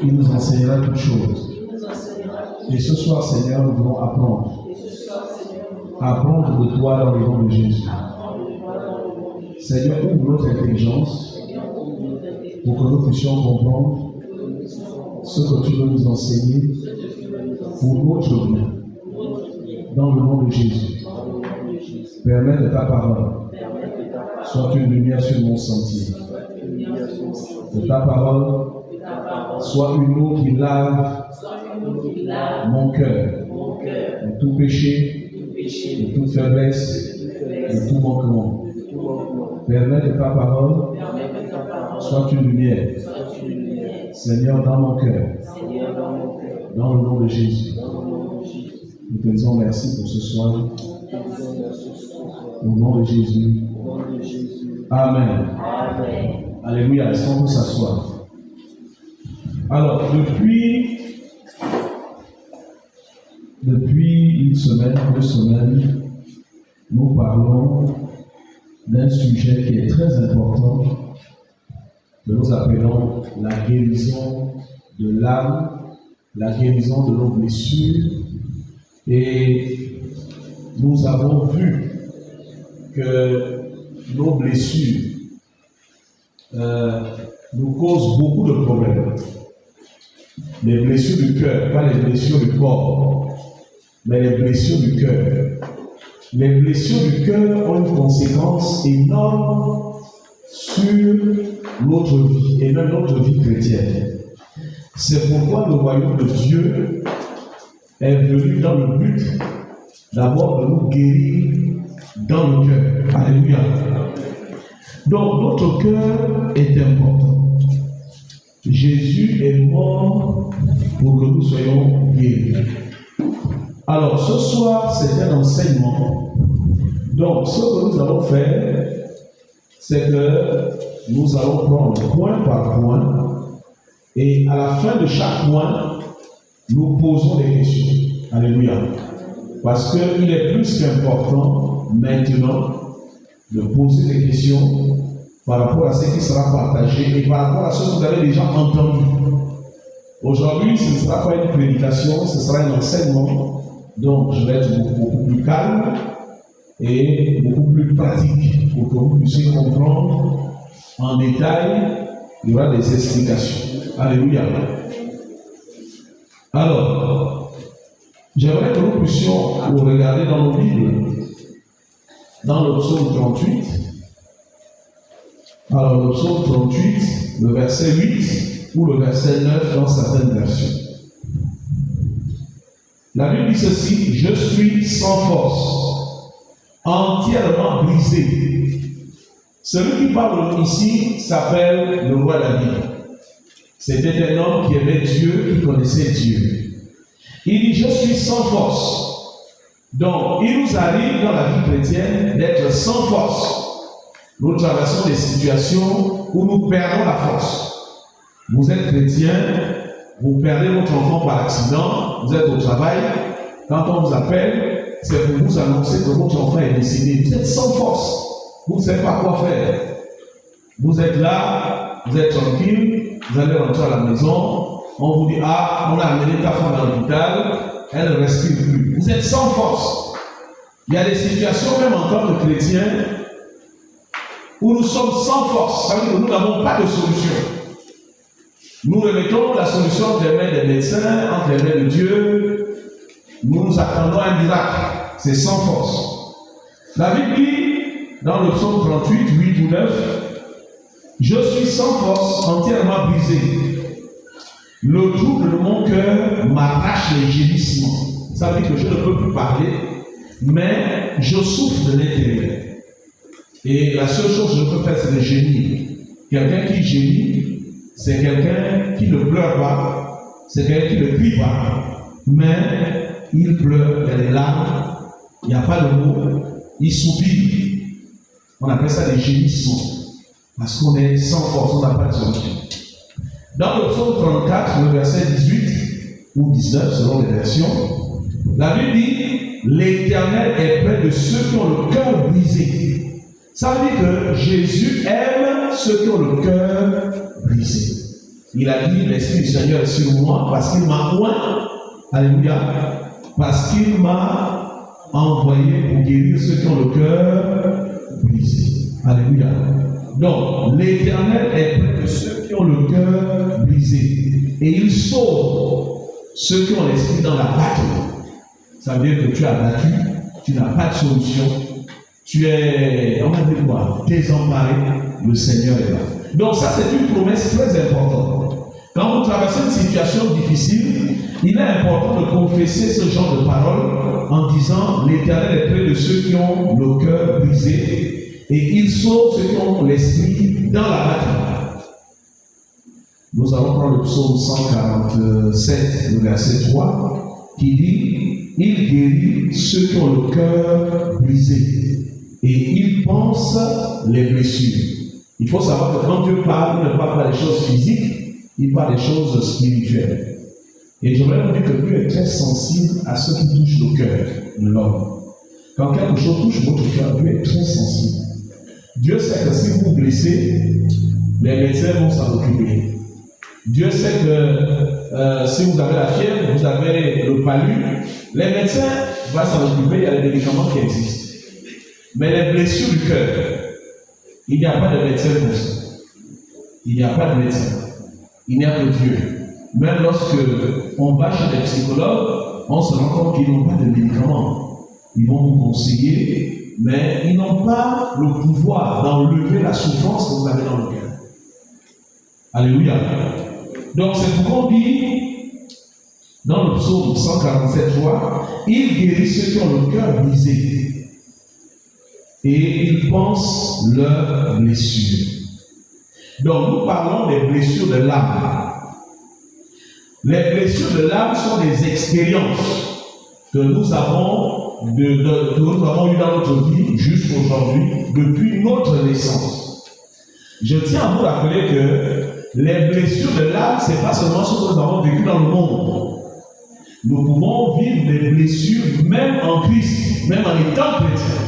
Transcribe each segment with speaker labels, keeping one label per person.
Speaker 1: Il nous enseignera toutes choses. Et ce soir, Seigneur, nous voulons apprendre. Apprendre de toi dans le nom de Jésus. Seigneur, ouvre notre intelligence pour que nous puissions comprendre ce que tu veux nous enseigner pour notre bien. Dans le nom de Jésus. Permets que ta parole soit une lumière sur mon sentier. Que ta parole soit une eau qui lave mon cœur de tout péché, de toute faiblesse, de tout manquement. Permets que ta parole soit une lumière, Seigneur, dans mon cœur, dans le nom de Jésus. Nous te disons merci pour ce soir. Au nom de Jésus. Amen. Alléluia. Laissons nous s'asseoir. Alors, depuis une semaine, 2 semaines, nous parlons d'un sujet qui est très important, que nous appelons la guérison de l'âme, la guérison de nos blessures. Et nous avons vu que nos blessures nous causent beaucoup de problèmes. Les blessures du cœur, pas les blessures du corps, mais les blessures du cœur. Les blessures du cœur ont une conséquence énorme sur notre vie, et même notre vie chrétienne. C'est pourquoi le royaume de Dieu est venu dans le but d'abord de nous guérir dans le cœur. Alléluia. Donc notre cœur est important. Jésus est mort pour que nous soyons guéris. Alors ce soir, c'est un enseignement. Donc ce que nous allons faire, c'est que nous allons prendre point par point, et à la fin de chaque point, nous posons des questions. Alléluia. Parce qu'il est plus qu'important maintenant de poser des questions par rapport à ce qui sera partagé et par rapport à ce que vous avez déjà entendu. Aujourd'hui, ce ne sera pas une prédication, ce sera un enseignement. Donc, je vais être beaucoup plus calme et beaucoup plus pratique pour que vous puissiez comprendre en détail. Il y aura des explications. Alléluia. Alors, j'aimerais que nous puissions regarder dans nos Bibles, dans le psaume 38. Alors, le psaume 38, le verset 8 ou le verset 9 dans certaines versions. La Bible dit ceci: je suis sans force, entièrement brisé. Celui qui parle ici s'appelle le roi David. C'était un homme qui aimait Dieu, qui connaissait Dieu. Il dit: je suis sans force. Donc, il nous arrive dans la vie chrétienne d'être sans force. Nous traversons des situations où nous perdons la force. Vous êtes chrétien, vous perdez votre enfant par accident, vous êtes au travail, quand on vous appelle, c'est pour vous annoncer que votre enfant est décédé. Vous êtes sans force, vous ne savez pas quoi faire. Vous êtes là, vous êtes tranquille, vous allez rentrer à la maison, on vous dit: ah, on a amené ta femme à l'hôpital, elle ne respire plus. Vous êtes sans force. Il y a des situations, même en tant que chrétien, où nous sommes sans force, ça veut dire que nous n'avons pas de solution. Nous remettons la solution entre les mains des médecins, entre les mains de Dieu. Nous attendons un miracle. C'est sans force. La Bible dit, dans le psaume 38, 8 ou 9, je suis sans force, entièrement brisé. Le trouble de mon cœur m'arrache les gémissements. Ça veut dire que je ne peux plus parler, mais je souffre de l'intérieur. Et la seule chose que je peux faire, c'est de gémir. Quelqu'un qui gémit, c'est quelqu'un qui ne pleure pas, c'est quelqu'un qui ne crie pas, mais il pleure, il y a des larmes, il n'y a pas de mots, il soupire. On appelle ça des gémissements, parce qu'on est sans force, on n'a pas de solution. Dans le psaume 34, le verset 18 ou 19, selon les versions, la Bible dit: l'Éternel est près de ceux qui ont le cœur brisé. Ça veut dire que Jésus aime ceux qui ont le cœur brisé. Il a dit, l'Esprit du Seigneur est sur moi parce qu'il m'a oint. Alléluia. Parce qu'il m'a envoyé pour guérir ceux qui ont le cœur brisé. Alléluia. Donc, l'Éternel est près de ceux qui ont le cœur brisé. Et il sauve ceux qui ont l'esprit dans la battle. Ça veut dire que tu as battu, tu n'as pas de solution. Tu es, on va dire quoi, désemparé. Le Seigneur est là. Donc ça, c'est une promesse très importante. Quand vous traversez une situation difficile, il est important de confesser ce genre de paroles en disant, l'Éternel est près de ceux qui ont le cœur brisé et il sauve ceux qui ont l'esprit dans la bataille. Nous allons prendre le psaume 147, le verset 3, qui dit, il guérit ceux qui ont le cœur brisé et il pense les blessures. Il faut savoir que quand Dieu parle, il ne parle pas des choses physiques, il parle des choses spirituelles. Et j'aimerais vous dire que Dieu est très sensible à ce qui touche le cœur de l'homme. Quand quelque chose touche votre cœur, Dieu est très sensible. Dieu sait que si vous vous blessez, les médecins vont s'en occuper. Dieu sait que si vous avez la fièvre, vous avez le palu, les médecins vont s'en occuper, il y a des médicaments qui existent. Mais les blessures du cœur, il n'y a pas de médecin pour ça. Il n'y a pas de médecin. Il n'y a que Dieu. Même lorsque on va chez des psychologues, on se rend compte qu'ils n'ont pas de médicaments. Ils vont vous conseiller, mais ils n'ont pas le pouvoir d'enlever la souffrance que vous avez dans le cœur. Alléluia. Donc c'est pourquoi on dit dans le psaume 147:3, il guérit ceux qui ont le cœur brisé et il pense leurs blessures. Donc nous parlons des blessures de l'âme. Les blessures de l'âme sont des expériences que nous avons eues dans notre vie jusqu'aujourd'hui, depuis notre naissance. Je tiens à vous rappeler que les blessures de l'âme, ce n'est pas seulement ce que nous avons vécu dans le monde. Nous pouvons vivre des blessures même en Christ, même en étant chrétien.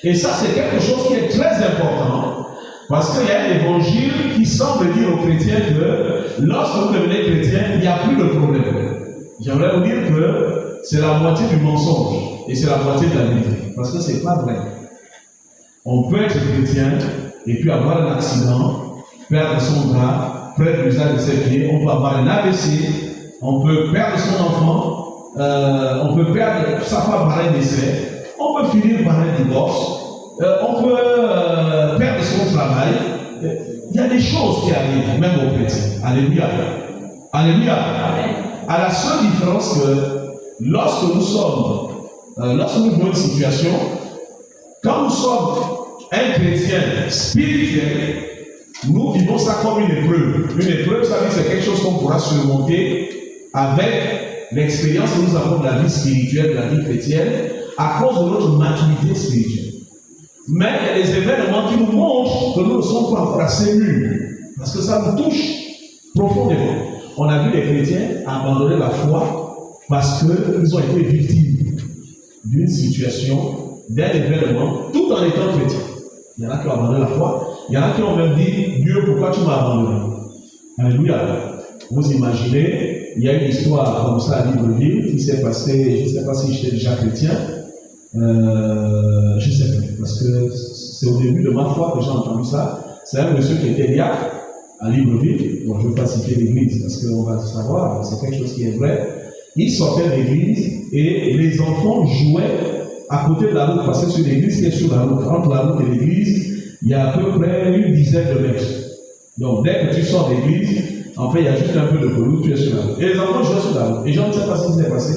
Speaker 1: Et ça, c'est quelque chose qui est très important, parce qu'il y a un évangile qui semble dire aux chrétiens que lorsque vous devenez chrétien, il n'y a plus de problème. J'aimerais vous dire que c'est la moitié du mensonge et c'est la moitié de la vérité, parce que ce n'est pas vrai. On peut être chrétien et puis avoir un accident, perdre son bras, perdre l'usage de ses pieds, on peut avoir un AVC, on peut perdre son enfant, on peut perdre sa femme par un décès, on peut finir par un divorce, on peut perdre son travail. Il y a des choses qui arrivent, même aux chrétiens. Alléluia. Alléluia. À la seule différence que lorsque nous vivons une situation, quand nous sommes un chrétien spirituel, nous vivons ça comme une épreuve. Une épreuve, ça veut dire que c'est quelque chose qu'on pourra surmonter avec l'expérience que nous avons de la vie spirituelle, de la vie chrétienne, à cause de notre maturité spirituelle. Mais il y a des événements qui nous montrent que nous ne sommes pas encore assez mûrs, parce que ça nous touche profondément. On a vu les chrétiens abandonner la foi parce qu'ils ont été victimes d'une situation, d'un événement, tout en étant chrétiens. Il y en a qui ont abandonné la foi, il y en a qui ont même dit, Dieu, pourquoi tu m'as abandonné? Alléluia. Vous imaginez, il y a une histoire comme ça à Libreville qui s'est passée, je ne sais pas si j'étais déjà chrétien, je ne sais pas, parce que c'est au début de ma foi que j'ai entendu ça. C'est un monsieur qui était diacre à Libreville. Bon, je ne veux pas citer l'église parce qu'on va savoir, c'est quelque chose qui est vrai. Il sortait de l'église et les enfants jouaient à côté de la route, parce que c'est une église qui est sur la route. Entre la route et l'église, il y a à peu près une dizaine de mètres. Donc dès que tu sors de l'église, en fait, il y a juste un peu de pelouse, tu es sur la route. Et les enfants jouaient sur la route. Et je ne sais pas ce qui s'est passé.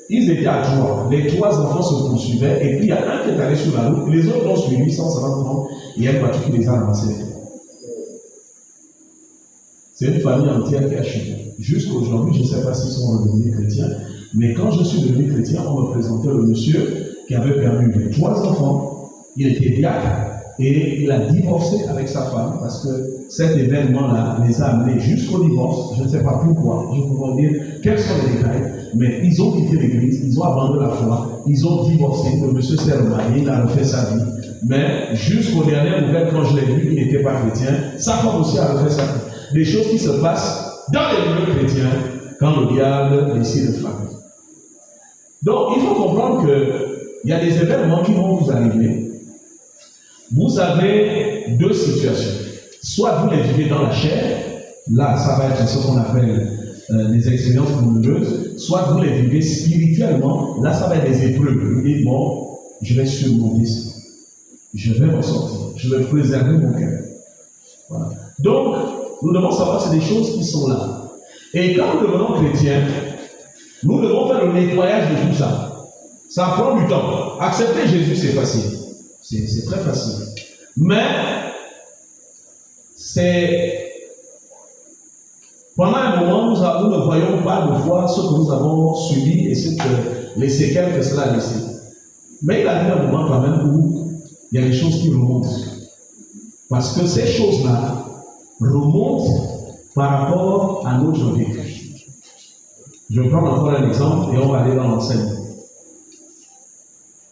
Speaker 1: Ils étaient à trois. Les trois enfants se poursuivaient. Et puis il y a un qui est allé sur la route. Les autres l'ont suivi sans se rendre compte. Il y a une voiture qui les a ramassés les trois. C'est une famille entière qui a chuté. Jusqu'aujourd'hui, je ne sais pas s'ils sont redevenus chrétiens. Mais quand je suis devenu chrétien, on me présentait le monsieur qui avait perdu les trois enfants. Il était diacre. Et il a divorcé avec sa femme parce que cet événement-là les a amenés jusqu'au divorce. Je ne sais pas pourquoi, je peux vous dire quels sont les détails, mais ils ont quitté l'église, ils ont abandonné la foi, ils ont divorcé, le monsieur s'est remarié, il a refait sa vie. Mais jusqu'aux dernières nouvelles, quand je l'ai vu, il n'était pas chrétien, sa femme aussi a refait sa vie. Des choses qui se passent dans les milieux chrétiens quand le diable décide de frapper. Donc, il faut comprendre qu'il y a des événements qui vont vous arriver. Vous avez deux situations. Soit vous les vivez dans la chair, là, ça va être ce qu'on appelle des expériences douloureuses. Soit vous les vivez spirituellement, là, ça va être des épreuves. Vous dites, bon, je vais surmonter ça. Je vais m'en sortir. Je vais préserver mon cœur. Voilà. Donc, nous devons savoir que c'est des choses qui sont là. Et quand nous devenons chrétiens, nous devons faire le nettoyage de tout ça. Ça prend du temps. Accepter Jésus, c'est facile. C'est très facile. Mais, c'est... Pendant un moment, nous ne voyons pas de fois ce que nous avons subi et les séquelles que cela a laissé. Mais il arrive un moment quand même où il y a des choses qui remontent. Parce que ces choses-là remontent par rapport à notre vécu. Je vais prendre encore un exemple et on va aller dans l'enseignement.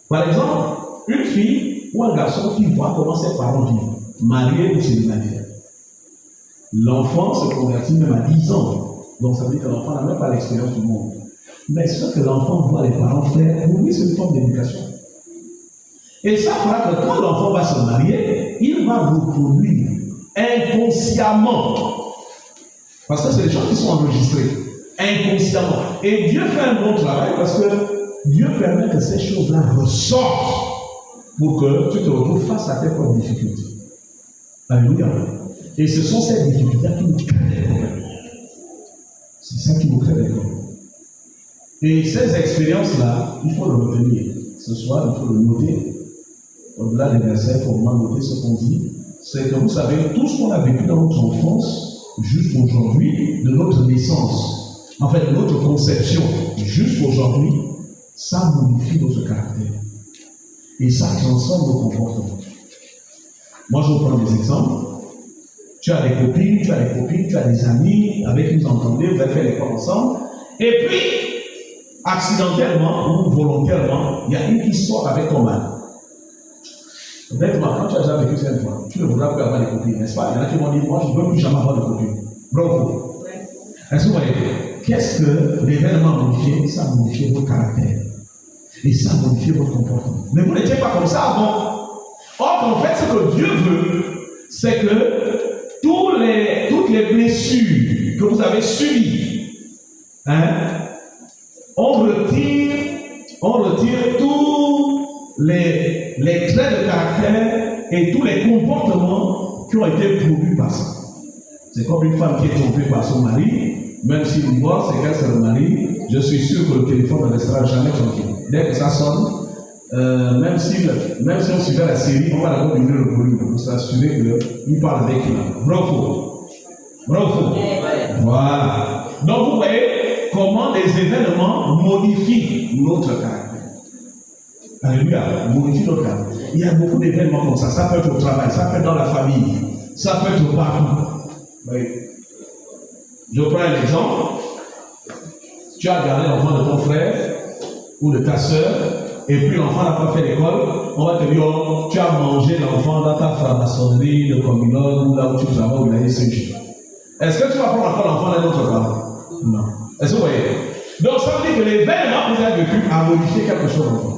Speaker 1: Par exemple, une fille ou un garçon qui voit comment ses parents vivent, mariés ou célibataires. L'enfant se convertit même à 10 ans. Donc ça veut dire que l'enfant n'a même pas l'expérience du monde. Mais ce que l'enfant voit les parents faire, pour lui, c'est une forme d'éducation. Et ça fera que quand l'enfant va se marier, il va reproduire inconsciemment. Parce que c'est des choses qui sont enregistrées. Inconsciemment. Et Dieu fait un bon travail parce que Dieu permet que ces choses-là ressortent pour que tu te retrouves face à tes propres difficultés. Alléluia. Et ce sont ces difficultés qui nous créent des problèmes. C'est ça qui nous crée des problèmes. Et ces expériences-là, il faut le retenir. Ce soir, il faut le noter. Au-delà des versets, il faut vraiment noter ce qu'on dit. C'est que vous savez, tout ce qu'on a vécu dans notre enfance, jusqu'aujourd'hui, de notre naissance, en fait, de notre conception, jusqu'aujourd'hui, ça modifie notre caractère. Et ça transforme nos comportements. Moi, je vais vous prendre des exemples. Tu as des copines, tu as des amis avec qui vous entendez, vous avez fait l'école ensemble. Et puis, accidentellement ou volontairement, il y a une qui sort avec ton mari. Honnêtement, quand tu as déjà vécu cette fois, tu ne voudras plus avoir des copines, n'est-ce pas? Il y en a qui m'ont dit, moi, je ne veux plus jamais avoir de copines. Bravo. Est-ce que vous voyez? Qu'est-ce que l'événement a modifié? Ça a modifié votre caractère. Et ça a modifié votre comportement. Mais vous n'étiez pas comme ça avant. Or, en fait, ce que Dieu veut, c'est que toutes les blessures que vous avez subies, on retire tous les traits de caractère et tous les comportements qui ont été produits par ça. C'est comme une femme qui est trompée par son mari, même s'il divorce et qu'elle se remarie, je suis sûr que le téléphone ne restera jamais tranquille. Dès que ça sonne, même si on suivait la série, on va d'abord diminuer le volume pour s'assurer qu'il parle avec qui. Bravo. Voilà. Donc vous voyez comment les événements modifient notre caractère. Alléluia, modifient notre caractère. Il y a beaucoup d'événements comme ça. Ça peut être au travail, ça peut être dans la famille, ça peut être partout. Oui. Je prends un exemple. Tu as gardé l'enfant de ton frère ou de ta soeur, et puis l'enfant n'a pas fait l'école. On va te dire, oh, tu as mangé l'enfant dans ta franc-maçonnerie, de communauté, ou là où tu travailles, ou là, etc. Est-ce que tu vas prendre encore l'enfant d'un autre parent? Non. Est-ce que vous voyez? Donc ça veut dire que l'événement que vous avez vécu a modifié quelque chose en toi.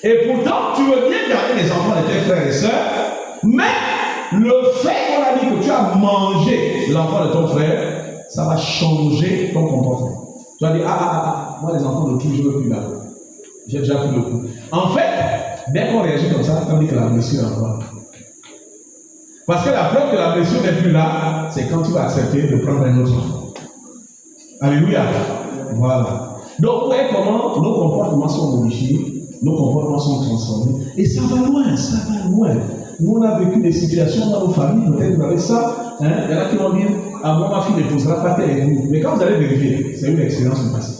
Speaker 1: Et pourtant, tu veux bien garder les enfants de tes frères et sœurs, mais le fait qu'on a dit que tu as mangé l'enfant de ton frère, ça va changer ton comportement. Tu vas dire, moi les enfants de qui je ne veux plus là. J'ai déjà pris le coup. En fait, dès qu'on réagit comme ça, on dit que la blessure est encore là. Parce que la preuve que la blessure n'est plus là, c'est quand tu vas accepter de prendre un autre enfant. Alléluia. Voilà. Donc, vous voyez comment nos comportements sont modifiés, nos comportements sont transformés. Et ça va loin, ça va loin. Nous, on a vécu des situations dans nos familles, peut-être vous avez ça. Il y en a qui vont dire, ah, moi, ma fille ne posera pas tel et vous. Mais quand vous allez vérifier, c'est une expérience du passé.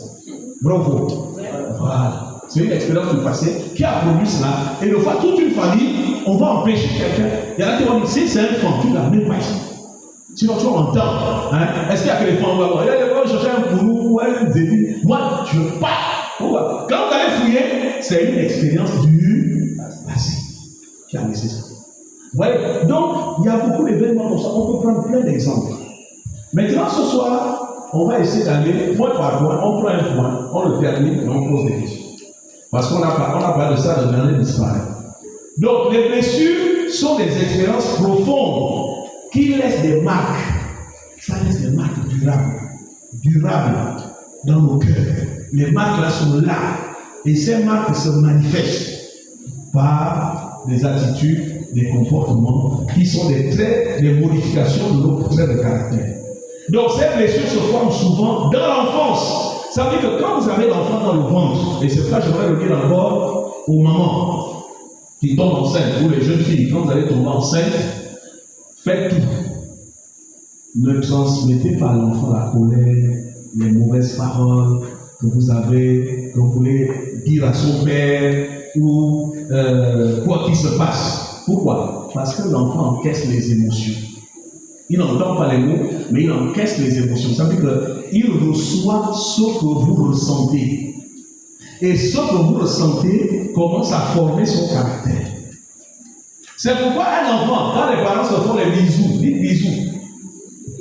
Speaker 1: Bravo. Voilà. C'est une expérience du passé qui a produit cela. Et une fois, toute une famille, on va empêcher quelqu'un. Il y en a qui vont dire, si c'est un enfant, tu ne l'as même pas ici. Sinon, tu entends. Est-ce qu'il y a que les femmes vont voir? Il y a des gens qui cherchent un boulot ou un début. Moi, je ne veux pas. Pourquoi? Quand vous allez fouiller, c'est une expérience du passé qui a laissé ça. Vous voyez? Donc, il y a beaucoup d'événements comme ça. On peut prendre plein d'exemples. Maintenant, ce soir, on va essayer d'aller point par point, on prend un point, on le termine et on pose des questions. Parce qu'on a parlé de ça, le dernier disparaît. Donc, les blessures sont des expériences profondes qui laissent des marques. Ça laisse des marques durables dans nos cœurs. Les marques là sont là. Et ces marques se manifestent par des attitudes, des comportements qui sont des traits, des modifications de nos traits de caractère. Donc, ces blessures se forment souvent dans l'enfance. Ça veut dire que quand vous avez l'enfant dans le ventre, et c'est pourquoi j'aimerais le dire encore aux mamans qui tombent enceintes, ou les jeunes filles, quand vous allez tomber enceinte, faites tout. Ne transmettez pas à l'enfant la colère, les mauvaises paroles que vous voulez dire à son père, ou quoi qu'il se passe. Pourquoi? Parce que l'enfant encaisse les émotions. Il n'entend pas les mots, mais il encaisse les émotions. Ça veut dire qu'il reçoit ce que vous ressentez. Et ce que vous ressentez commence à former son caractère. C'est pourquoi un enfant, quand les parents se font les bisous, dites bisous.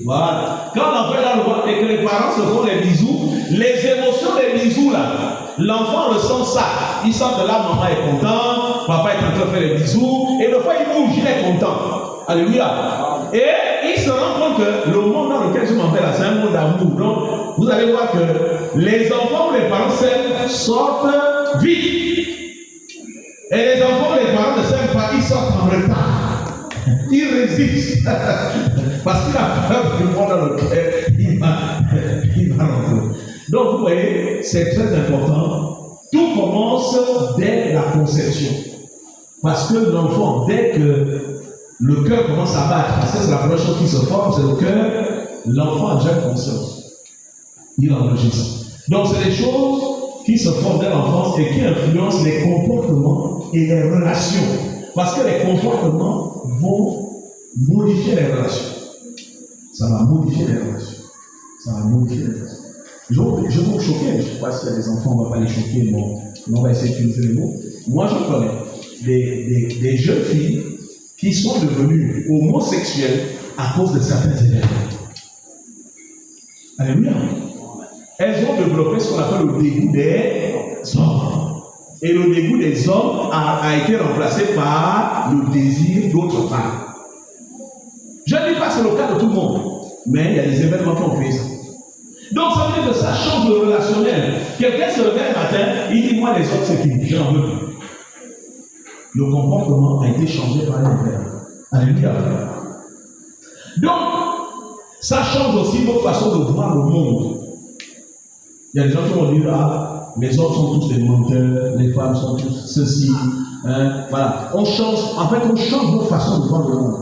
Speaker 1: Voilà. Quand l'enfant est dans le ventre et que les parents se font les bisous, les émotions des bisous là, l'enfant ressent ça. Il sent que là, maman est contente, papa est en train de faire les bisous, et le fois il bouge, il est content. Alléluia. Et il se rend compte que le monde dans lequel je m'en vais là, c'est un monde d'amour. Donc, vous allez voir que les enfants ou les parents s'aiment sortent vite. Et les enfants ou les parents ne s'aiment pas, ils sortent en retard. Ils résistent. Parce qu'il a peur du monde dans lequel il va rentrer. Donc, vous voyez, c'est très important. Tout commence dès la conception. Parce que l'enfant, dès que le cœur commence à battre, parce que c'est la première chose qui se forme, c'est le cœur, l'enfant a déjà conscience. Il enregistre. Donc, c'est des choses qui se forment dès l'enfance et qui influencent les comportements et les relations. Parce que les comportements vont modifier les relations. Ça va modifier les relations. Ça va modifier les relations. Je vais vous choquer, je ne sais pas s'il y a des enfants, on ne va pas les choquer, bon, on va essayer d'utiliser les mots. Moi, je connais des jeunes filles qui sont devenues homosexuelles à cause de certains événements. Alléluia. Elles ont développé ce qu'on appelle le dégoût des hommes. Et le dégoût des hommes a été remplacé par le désir d'autres femmes. Je ne dis pas que c'est le cas de tout le monde, mais il y a des événements qui ont fait ça. Donc ça veut dire que ça change le relationnel. Quelqu'un se réveille un matin, il dit moi les autres c'est fini, j'en veux plus. Le comportement a été changé par l'intérieur. Alléluia. Donc, ça change aussi votre façon de voir le monde. Il y a des gens qui vont dire, ah, les hommes sont tous des menteurs, les femmes sont tous ceci. Hein, voilà. On change, en fait, on change notre façon de voir le monde.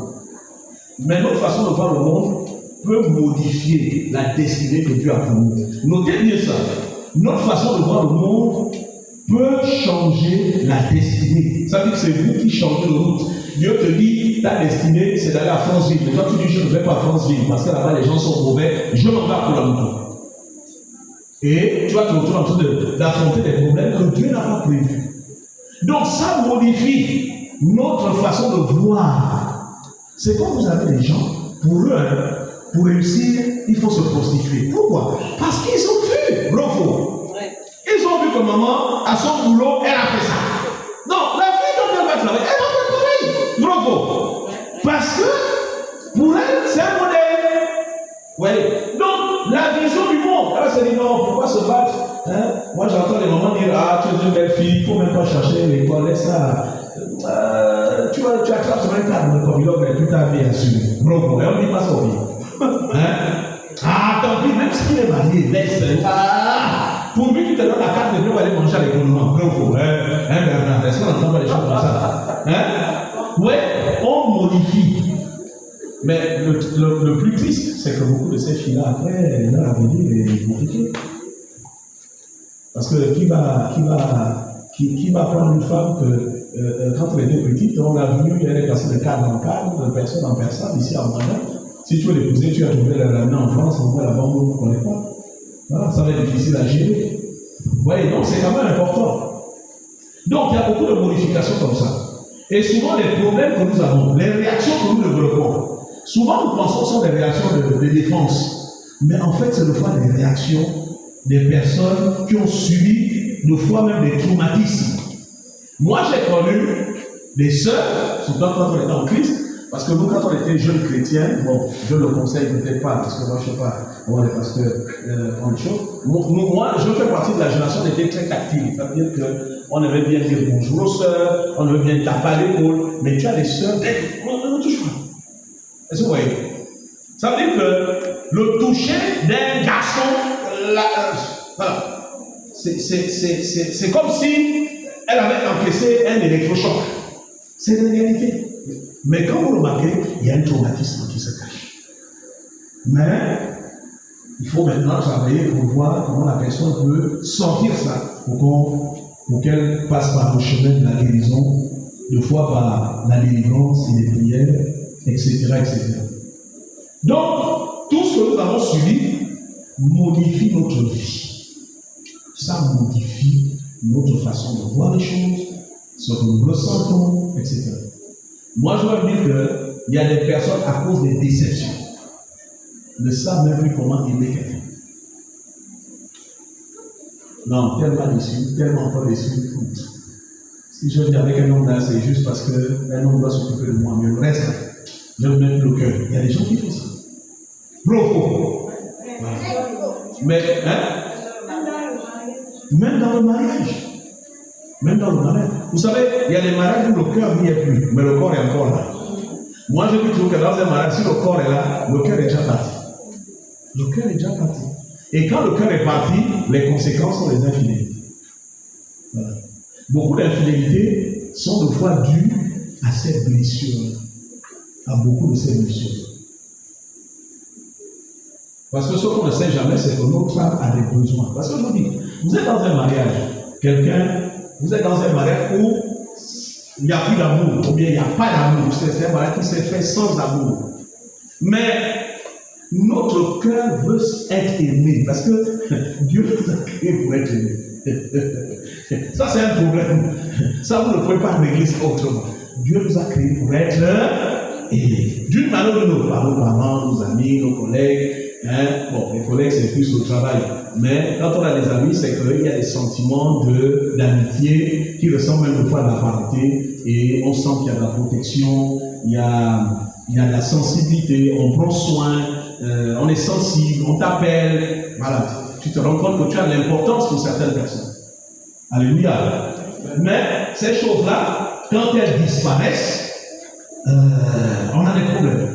Speaker 1: Mais notre façon de voir le monde peut modifier la destinée que Dieu a pour nous. Notez bien ça. Notre façon de voir le monde peut changer la destinée. Ça veut dire que c'est vous qui changez de route. Dieu te dit, ta destinée, c'est d'aller à Franceville. Mais toi, tu dis, je ne vais pas à Franceville parce que là-bas, les gens sont mauvais. Je m'en vais pour la moto. Et tu vas te retrouver en train d'affronter des problèmes que Dieu n'a pas prévus. Donc, ça modifie notre façon de voir. C'est quand vous avez des gens, pour eux, pour réussir, il faut se prostituer. Pourquoi? Parce qu'ils ont vu. Bravo. Ils ont vu que maman, à son boulot, elle a fait ça. Donc, la fille, quand elle va travailler, elle va faire pareil. Bravo. Parce que, pour elle, c'est un modèle. Oui. Donc, la vision du monde. Elle se dit, non, pourquoi se battre? Hein? Moi, j'entends les mamans dire, ah, tu es une belle fille, il ne faut même pas chercher l'école, laisse ça. Tu attrapes sur un cadre de communauté, mais toute ta vie à suivre. Bravo. Et on ne dit pas ça au vie. Hein? Ah, tant pis, même s'il est marié, laisse. Pourvu qu'il te donne la carte de Dieu, on va aller manger avec le nom. Bravo. Hein, Bernard, est-ce qu'on entend pas les choses comme ça? Hein? Oui, on modifie. Mais le plus triste, c'est que beaucoup de ces filles-là, après, leur avenir est compliqué. Parce que qui va prendre une femme que, quand elle était petite, on l'a vue, elle est passée de cadre en cadre, de personne en personne, ici en Mandin. Si tu veux l'épouser, tu vas trouver la ramener en France, on voit là-bas, on ne connaît pas. Voilà, ça va être difficile à gérer. Vous voyez, donc c'est quand même important. Donc il y a beaucoup de modifications comme ça. Et souvent les problèmes que nous avons, les réactions que nous développons, souvent nous pensons que ce sont des réactions de défense. Mais en fait, c'est des fois des réactions des personnes qui ont subi, des fois même des traumatismes. Moi, j'ai connu des sœurs, surtout quand on était en Christ, parce que nous, quand on était jeunes chrétiens, bon, je le conseille peut-être pas, parce que moi, je ne sais pas, moi, les pasteurs, on est chaud. Moi, je fais partie de la génération qui était très tactile. Ça veut dire qu'on aimait bien dire bonjour aux sœurs, on aimait bien taper à l'épaule, mais tu as des sœurs, on ne touche pas. Est-ce que vous voyez? Ça veut dire que le toucher d'un garçon, voilà, c'est comme si elle avait encaissé un électrochoc. C'est la réalité. Mais quand vous remarquez, il y a un traumatisme qui se cache. Mais il faut maintenant travailler pour voir comment la personne peut sortir ça, pour qu'elle passe par le chemin de la guérison, de fois par la délivrance et les prières, etc., etc. Donc, tout ce que nous avons suivi modifie notre vie. Ça modifie notre façon de voir les choses, ce que nous ressentons, etc. Moi, je dois dire qu'il y a des personnes, à cause des déceptions, ne savent même plus comment aimer quelqu'un. Non, tellement déçu, tellement pas déçu. Si je vis avec un homme là, c'est juste parce qu'un homme doit s'occuper de moi. Mais le reste, je ne mets plus le cœur. Il y a des gens qui font ça. Bravo. Voilà. Mais, même dans le mariage. Même dans le mariage. Vous savez, il y a des mariages où le cœur n'y est plus, mais le corps est encore là. Moi, je dis toujours que dans un mariage, si le corps est là, le cœur est déjà parti. Le cœur est déjà parti. Et quand le cœur est parti, les conséquences sont les infidélités. Voilà. Beaucoup d'infidélités sont de fois dues à ces blessures, à beaucoup de ces blessures. Parce que ce qu'on ne sait jamais, c'est que notre âme a des besoins. Parce que je vous dis, vous êtes dans un mariage, vous êtes dans un mariage où il n'y a plus d'amour, ou bien il n'y a pas d'amour. C'est un mariage qui s'est fait sans amour. Mais notre cœur veut être aimé, parce que Dieu nous a créé pour être aimé. Ça, c'est un problème. Ça, vous ne pouvez pas régler ça autrement. Dieu nous a créé pour être aimé. D'une manière ou d'une autre, par nos parents, nos amis, nos collègues. Bon, les collègues, c'est plus au travail. Mais quand on a des amis, c'est qu'il y a des sentiments d'amitié qui ressemblent même des fois à la parenté. Et on sent qu'il y a de la protection, il y a de la sensibilité, on prend soin, on est sensible, on t'appelle. Voilà, tu te rends compte que tu as de l'importance pour certaines personnes. Alléluia. Mais ces choses-là, quand elles disparaissent, on a des problèmes.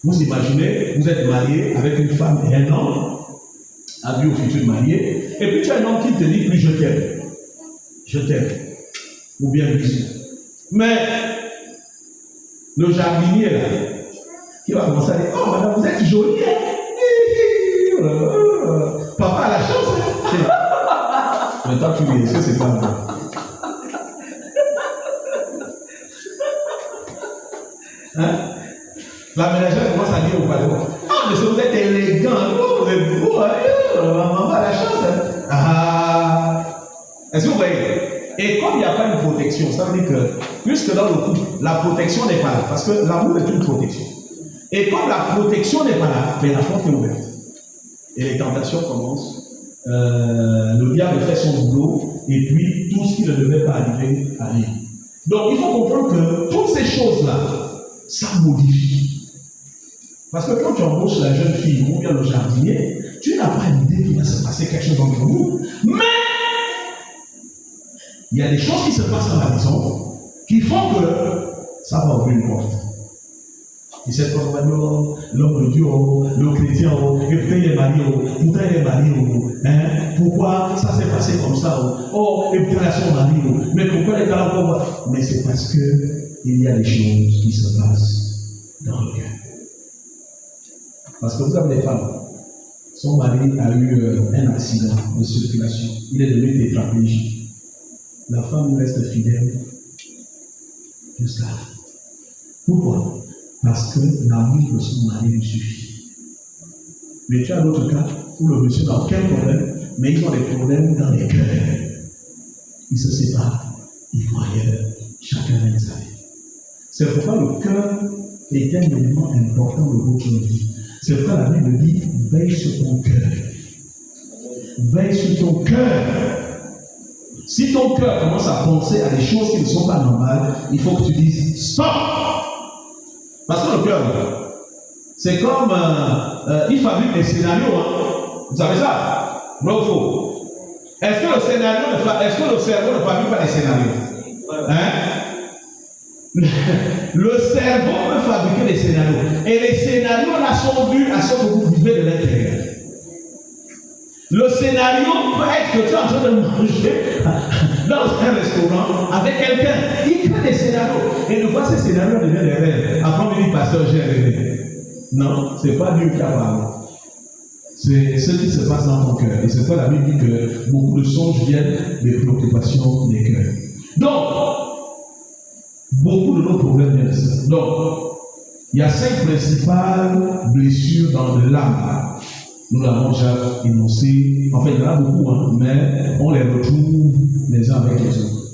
Speaker 1: Vous imaginez, vous êtes marié avec une femme et un homme, à vie au futur marié, et puis tu as un homme qui te dit, oui, je t'aime, ou bien bisous. Mais le jardinier là, qui va commencer à dire, oh madame, vous êtes jolie, papa a la chance. Mais toi tu dis, est-ce que c'est pas vrai? Hein? La ménagère commence à dire au patron, ah, mais vous êtes élégant, vous êtes beau, maman a la chance. Ah, est-ce que vous voyez? Et comme il n'y a pas une protection, ça veut dire que, puisque dans le couple, la protection n'est pas là, parce que l'amour est une protection. Et comme la protection n'est pas là, mais la porte est ouverte. Et les tentations commencent. Le diable fait son boulot, et puis tout ce qui ne devait pas arriver, arrive. Donc il faut comprendre que toutes ces choses-là, ça modifie. Parce que quand tu embauches la jeune fille ou bien le jardinier, tu n'as pas l'idée qu'il va se passer quelque chose entre vous. Mais il y a des choses qui se passent dans la maison qui font que ça va ouvrir une porte. Et cette porte va dire, l'homme de Dieu, le chrétien, et peut-être il est marié, pourtant il est marié, pourquoi ça s'est passé comme ça, oh, et peut-être son mari, mais pourquoi il est là? Mais c'est parce qu'il y a des choses qui se passent dans le cœur. Parce que vous avez des femmes, son mari a eu un accident de circulation, il est devenu tétraplégique. La femme reste fidèle jusqu'à la fin. Pourquoi? Parce que l'amour de son mari lui suffit. Mais tu as d'autres cas où le monsieur n'a aucun problème, mais ils ont des problèmes dans les cœurs. Ils se séparent, ils vont ailleurs, chacun a sa vie. C'est pourquoi le cœur est un élément important de votre vie. C'est pourquoi la Bible dit, veille sur ton cœur. Veille sur ton cœur. Si ton cœur commence à penser à des choses qui ne sont pas normales, il faut que tu dises stop. Parce que le cœur, c'est comme il fabrique des scénarios. Hein. Vous savez ça? Vrai ou faux? Est-ce que le cerveau ne fabrique pas des scénarios? Hein? Le cerveau peut fabriquer des scénarios. Et les scénarios là sont dus à ce que vous vivez de l'intérieur. Le scénario peut être que tu es en train de manger dans un restaurant avec quelqu'un. Il crée des scénarios. Et une fois ces scénarios deviennent des rêves. Après on me dit, pasteur, j'ai rêvé. Non, ce n'est pas Dieu qui a parlé. C'est ce qui se passe dans ton cœur. Et c'est pourquoi la Bible dit que beaucoup de songes viennent des préoccupations des cœurs. Donc, beaucoup de nos problèmes viennent de ça. Donc, il y a 5 principales blessures dans l'âme. Nous l'avons déjà énoncé. En fait, il y en a beaucoup, hein, mais on les retrouve les uns avec les autres.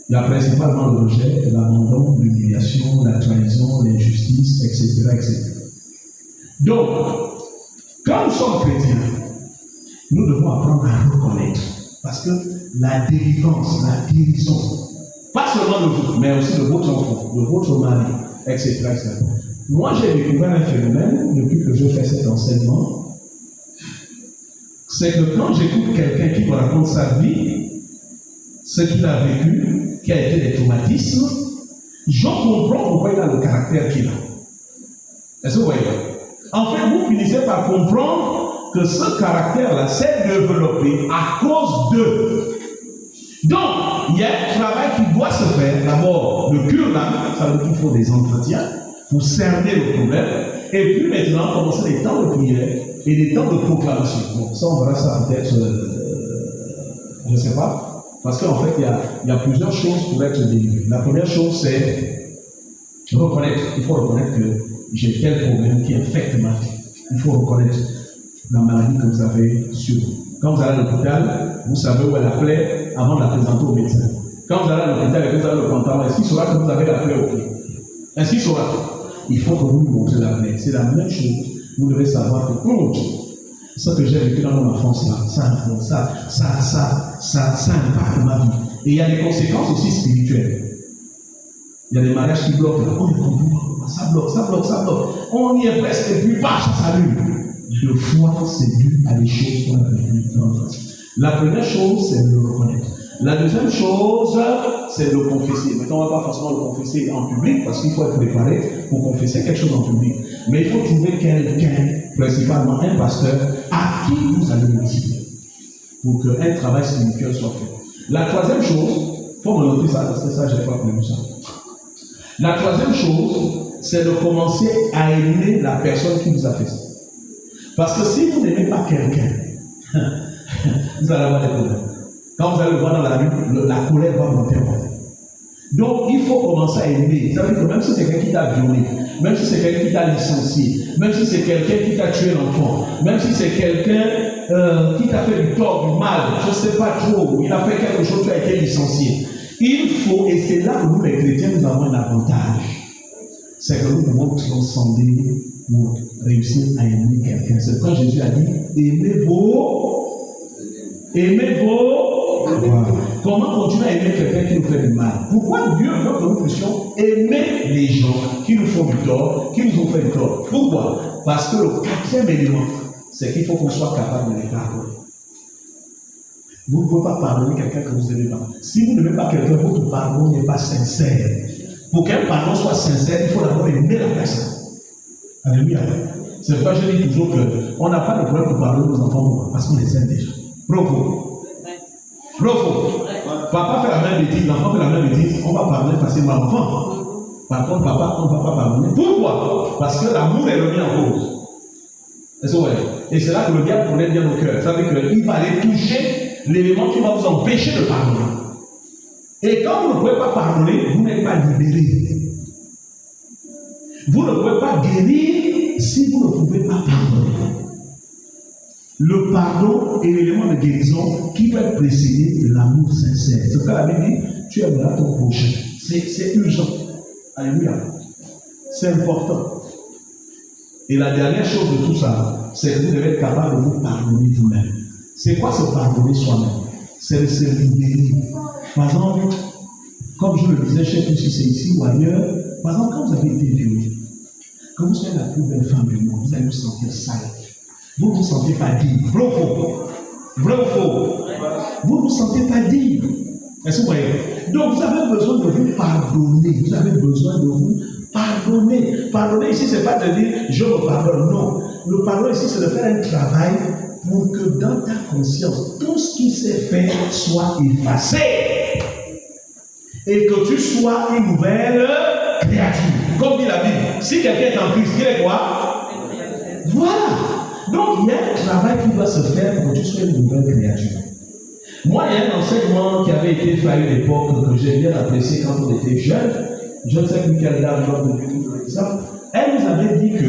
Speaker 1: Il y a principalement le rejet, l'abandon, l'humiliation, la trahison, l'injustice, etc., etc. Donc, quand nous sommes chrétiens, nous devons apprendre à reconnaître. Parce que la délivrance, la guérison, pas seulement de vous, mais aussi de votre enfant, de votre mari, etc., etc. Moi, j'ai découvert un phénomène depuis que je fais cet enseignement. C'est que quand j'écoute quelqu'un qui me raconte sa vie, ce qu'il a vécu, qui a été des traumatismes, je comprends pourquoi il a le caractère qu'il a. Est-ce que vous voyez? En fait, vous finissez par comprendre que ce caractère-là s'est développé à cause d'eux. Donc, il y a un travail qui doit se faire. D'abord, le cure-l'âme, ça veut dire qu'il faut des entretiens pour cerner le problème. Et puis maintenant, commencer les temps de prière et les temps de proclamation. Bon, ça, on verra ça peut-être, je ne sais pas. Parce qu'en fait, il y a plusieurs choses pour être délivré. La première chose, c'est reconnaître. Il faut reconnaître que j'ai tel problème qui infecte ma vie. Il faut reconnaître la maladie que vous avez sur vous. Quand vous allez à l'hôpital, vous savez où est la plaie avant de la présenter au médecin. Quand vous allez à l'hôpital et que vous avez le pantalon, est-ce qu'il saura que vous avez la plaie au pied? Est-ce qu'il saura? Il faut que vous lui montrez la plaie. C'est la même chose. Vous devez savoir que ce que j'ai vécu dans mon enfance, là, ça impacte ma vie. Et il y a des conséquences aussi spirituelles. Il y a des mariages qui bloquent là. On ne comprend pas. Ça bloque. On y est presque et puis pas, ça s'allume. Le foi, c'est dû à des choses qu'on a vécues dans notre vie. La première chose, c'est de le reconnaître. La deuxième chose, c'est de le confesser. Maintenant, on ne va pas forcément le confesser en public parce qu'il faut être préparé pour confesser quelque chose en public. Mais il faut trouver quelqu'un, principalement un pasteur, à qui vous allez le dire pour qu'un travail spirituel soit fait. La troisième chose, il faut me noter ça parce que ça, je n'ai pas prévu ça. La troisième chose, c'est de commencer à aimer la personne qui vous a fait ça. Parce que si vous n'aimez pas quelqu'un, vous allez avoir des problèmes. Quand vous allez le voir dans la rue, la colère va monter en vous. Donc, il faut commencer à aimer. Ça veut dire que même si c'est quelqu'un qui t'a violé, même si c'est quelqu'un qui t'a licencié, même si c'est quelqu'un qui t'a tué l'enfant, même si c'est quelqu'un qui t'a fait du tort, du mal, je ne sais pas trop, il a fait quelque chose, tu as été licencié. Il faut, et c'est là où nous les chrétiens, nous avons un avantage. C'est que nous pouvons transcender pour réussir à aimer quelqu'un. C'est quand Jésus a dit, aimez vos. Voilà. Comment continuer à aimer quelqu'un qui nous fait du mal? Pourquoi Dieu veut que nous puissions aimer les gens qui nous font du tort, qui nous ont fait du tort? Pourquoi? Parce que le quatrième élément, c'est qu'il faut qu'on soit capable de les pardonner. Vous ne pouvez pas pardonner quelqu'un que vous n'aimez pas. Si vous n'aimez pas quelqu'un, votre pardon n'est pas sincère. Pour qu'un pardon soit sincère, il faut d'abord aimer la personne. Alléluia. C'est pourquoi je dis toujours qu'on n'a pas de problème pour pardonner nos enfants, parce qu'on les aime déjà. Bravo. Papa fait la même bêtise, l'enfant fait la même bêtise, on va pardonner facilement à l'enfant. Par contre, papa, on ne va pas pardonner. Pourquoi? Parce que l'amour est remis en cause. Est-ce que vous voyez? Et c'est là que le diable connaît bien nos cœurs. Ça veut dire qu'il va aller toucher l'élément qui va vous empêcher de pardonner. Et quand vous ne pouvez pas pardonner, vous n'êtes pas libéré. Vous ne pouvez pas guérir si vous ne pouvez pas pardonner. Le pardon est l'élément de guérison qui peut être précédé de l'amour sincère. C'est pourquoi la Bible dit, tu aimeras ton prochain. C'est urgent. Alléluia. C'est important. Et la dernière chose de tout ça, c'est que vous devez être capable de vous pardonner vous-même. C'est quoi se pardonner soi-même? C'est de se libérer. Par exemple, comme je le disais, je ne sais plus si c'est ici ou ailleurs, par exemple, quand vous avez été violé, quand vous êtes la plus belle femme du monde, vous allez vous sentir sale. Vous ne vous sentez pas digne. Vrai ou faux? Vrai ou faux? Vous ne vous sentez pas digne. Est-ce que vous voyez? Donc vous avez besoin de vous pardonner. Vous avez besoin de vous pardonner. Pardonner ici, ce n'est pas de dire je me pardonne. Non. Le pardon ici, c'est de faire un travail pour que dans ta conscience, tout ce qui s'est fait soit effacé. Et que tu sois une nouvelle créature. Comme dit la Bible, si quelqu'un est en Christ, il est quoi? Voilà. Donc il y a un travail qui doit se faire pour que tu sois une nouvelle créature. Moi, il y a un enseignement qui avait été fait à une époque que j'ai bien apprécié quand on était jeune. Je ne sais plus quelle dame de l'exemple. Elle nous avait dit que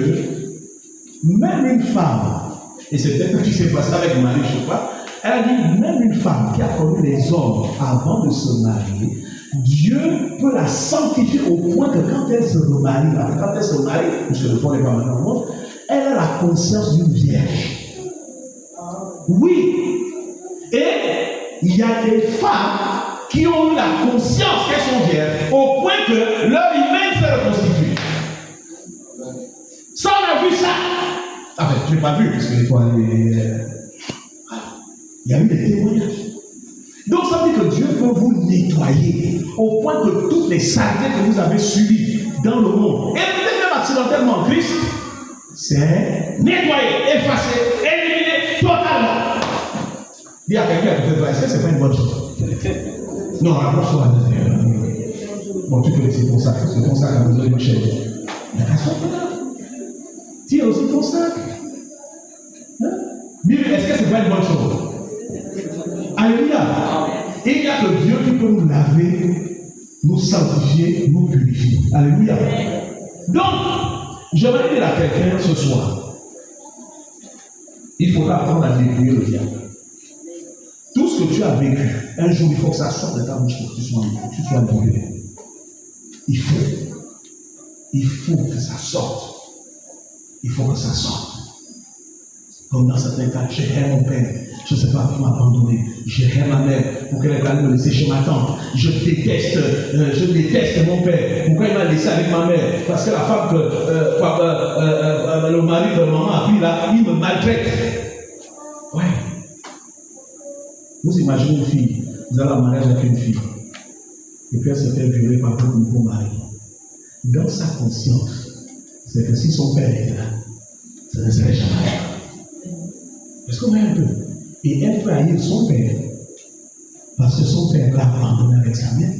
Speaker 1: même une femme, et c'est peut-être ce qui s'est passé avec Marie, je ne sais pas, elle a dit même une femme qui a connu les hommes avant de se marier, Dieu peut la sanctifier au point que quand elle se remarie, puisque le fond n'est pas maintenant, elle a la conscience d'une vierge. Oui. Et il y a des femmes qui ont eu la conscience qu'elles sont vierges au point que leur hymen s'est reconstitué. Ça, on a vu ça. Enfin, je n'ai pas vu, parce que des fois, il y a eu des témoignages. Donc, ça veut dire que Dieu peut vous nettoyer au point que toutes les saletés que vous avez subies dans le monde, et peut-être même accidentellement en Christ, c'est nettoyé, effacé, éliminé totalement. Dis à quelqu'un à côté de toi, est-ce que c'est pas une bonne chose? Non, rapproche-toi. Bon, tu peux laisser ton sac, parce que ton sac a besoin d'une chaise. Mais tire aussi ton sac. Bible, est-ce que c'est pas une bonne chose? Alléluia. Et il n'y a que Dieu qui peut nous laver, nous sanctifier, nous purifier. Alléluia. Donc, j'aimerais dire à quelqu'un ce soir, il faudra apprendre à dépouiller le diable. Tout ce que tu as vécu, un jour, il faut que ça sorte de ta bouche pour que tu sois libéré. Il faut que ça sorte. Il faut que ça sorte. Comme dans certains cas, j'ai mon père, je ne sais pas qui m'a abandonné. J'ai ma mère pour qu'elle ait allée me laisser chez ma tante. Je déteste mon père. Pourquoi il m'a laissé avec ma mère? Parce que la femme que le mari de maman a pris là, il me maltraite. Ouais. Vous imaginez une fille, vous avez un mariage avec une fille, et puis elle se fait violer par votre nouveau mari. Dans sa conscience, c'est que si son père était là, ça ne serait jamais là. Est-ce qu'on voit un peu? Et elle peut haïr son père, parce que son père l'a abandonné avec sa mère,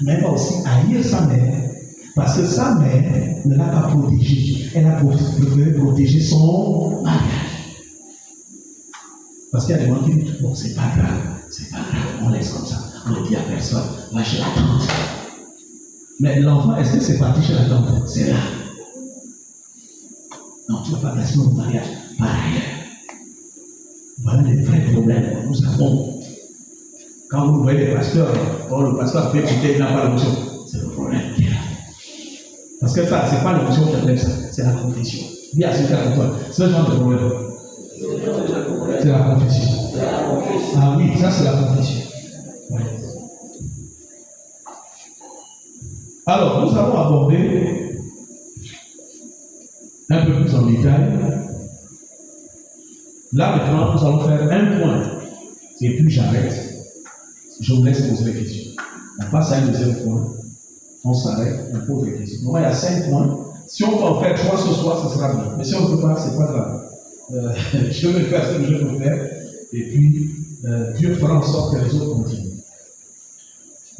Speaker 1: mais elle va aussi haïr sa mère, parce que sa mère ne l'a pas protégée. Elle a préféré protéger son mariage. Parce qu'il y a des gens qui disent, bon, c'est pas grave, on laisse comme ça, on ne dit à personne, va chez la tante. Mais l'enfant, est-ce que c'est parti chez la tante? C'est là. Non, tu ne vas pas placer mon mariage par ailleurs. Voilà les vrais problèmes que nous avons. Quand vous voyez les pasteurs, le pasteur peut écouter, il n'a pas l'option. C'est le problème qui est là. Parce que ça, ce n'est pas l'option qui enlève ça, c'est la confession. Dis à celui qui est avec toi, c'est le genre de problème. C'est la confession. Ah oui, ça c'est la confession. Ouais. Alors, nous allons aborder un peu plus en détail. Là maintenant, nous allons faire un point. Et puis j'arrête. Je vous laisse poser les questions. On passe à un deuxième point. On s'arrête, on pose les questions. Donc il y a 5 points. Si on peut en faire 3 ce soir, ce sera bien. Mais si on ne peut pas, ce n'est pas grave. Je vais faire ce que je peux faire. Et puis, Dieu fera en sorte que les autres continuent.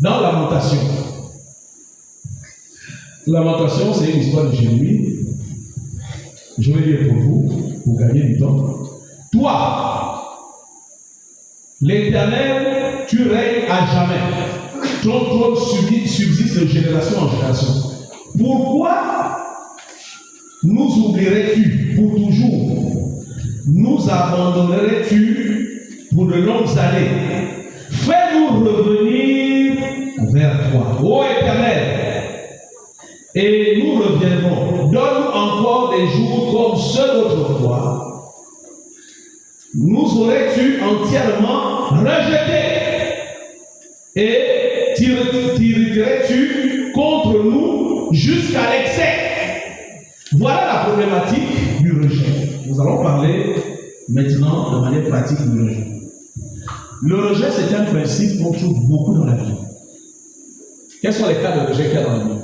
Speaker 1: Dans lamentation. Lamentation, c'est une histoire de Jérémie. Je vais lire pour vous, pour gagner du temps. Toi, l'Éternel, tu règnes à jamais. Ton trône subsiste de génération en génération. Pourquoi nous oublierais-tu pour toujours? Nous abandonnerais-tu pour de longues années? Fais-nous revenir vers toi, ô Éternel, et nous reviendrons. Donne-nous encore des jours comme nous aurais-tu entièrement rejetés et tirerais-tu contre nous jusqu'à l'excès. Voilà la problématique du rejet. Nous allons parler maintenant de manière pratique du rejet. Le rejet, c'est un principe qu'on trouve beaucoup dans la Bible. Quels sont les cas de rejet qu'il y a dans la Bible?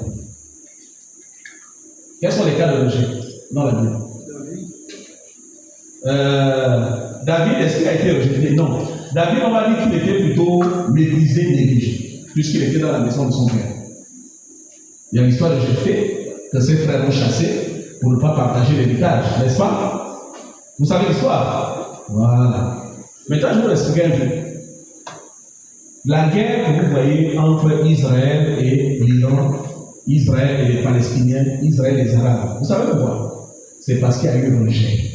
Speaker 1: Quels sont les cas de rejet dans la Bible? David, est-ce qu'il a été rejeté? Non. David, on va dire qu'il était plutôt méprisé, négligé, puisqu'il était dans la maison de son père. Il y a l'histoire de Jephthé, que ses frères ont chassé pour ne pas partager l'héritage, n'est-ce pas? Vous savez l'histoire? Voilà. Maintenant, je vous explique un peu. La guerre que vous voyez entre Israël et l'Iran, Israël et les Palestiniens, Israël et les Arabes, vous savez pourquoi? C'est parce qu'il y a eu un rejet.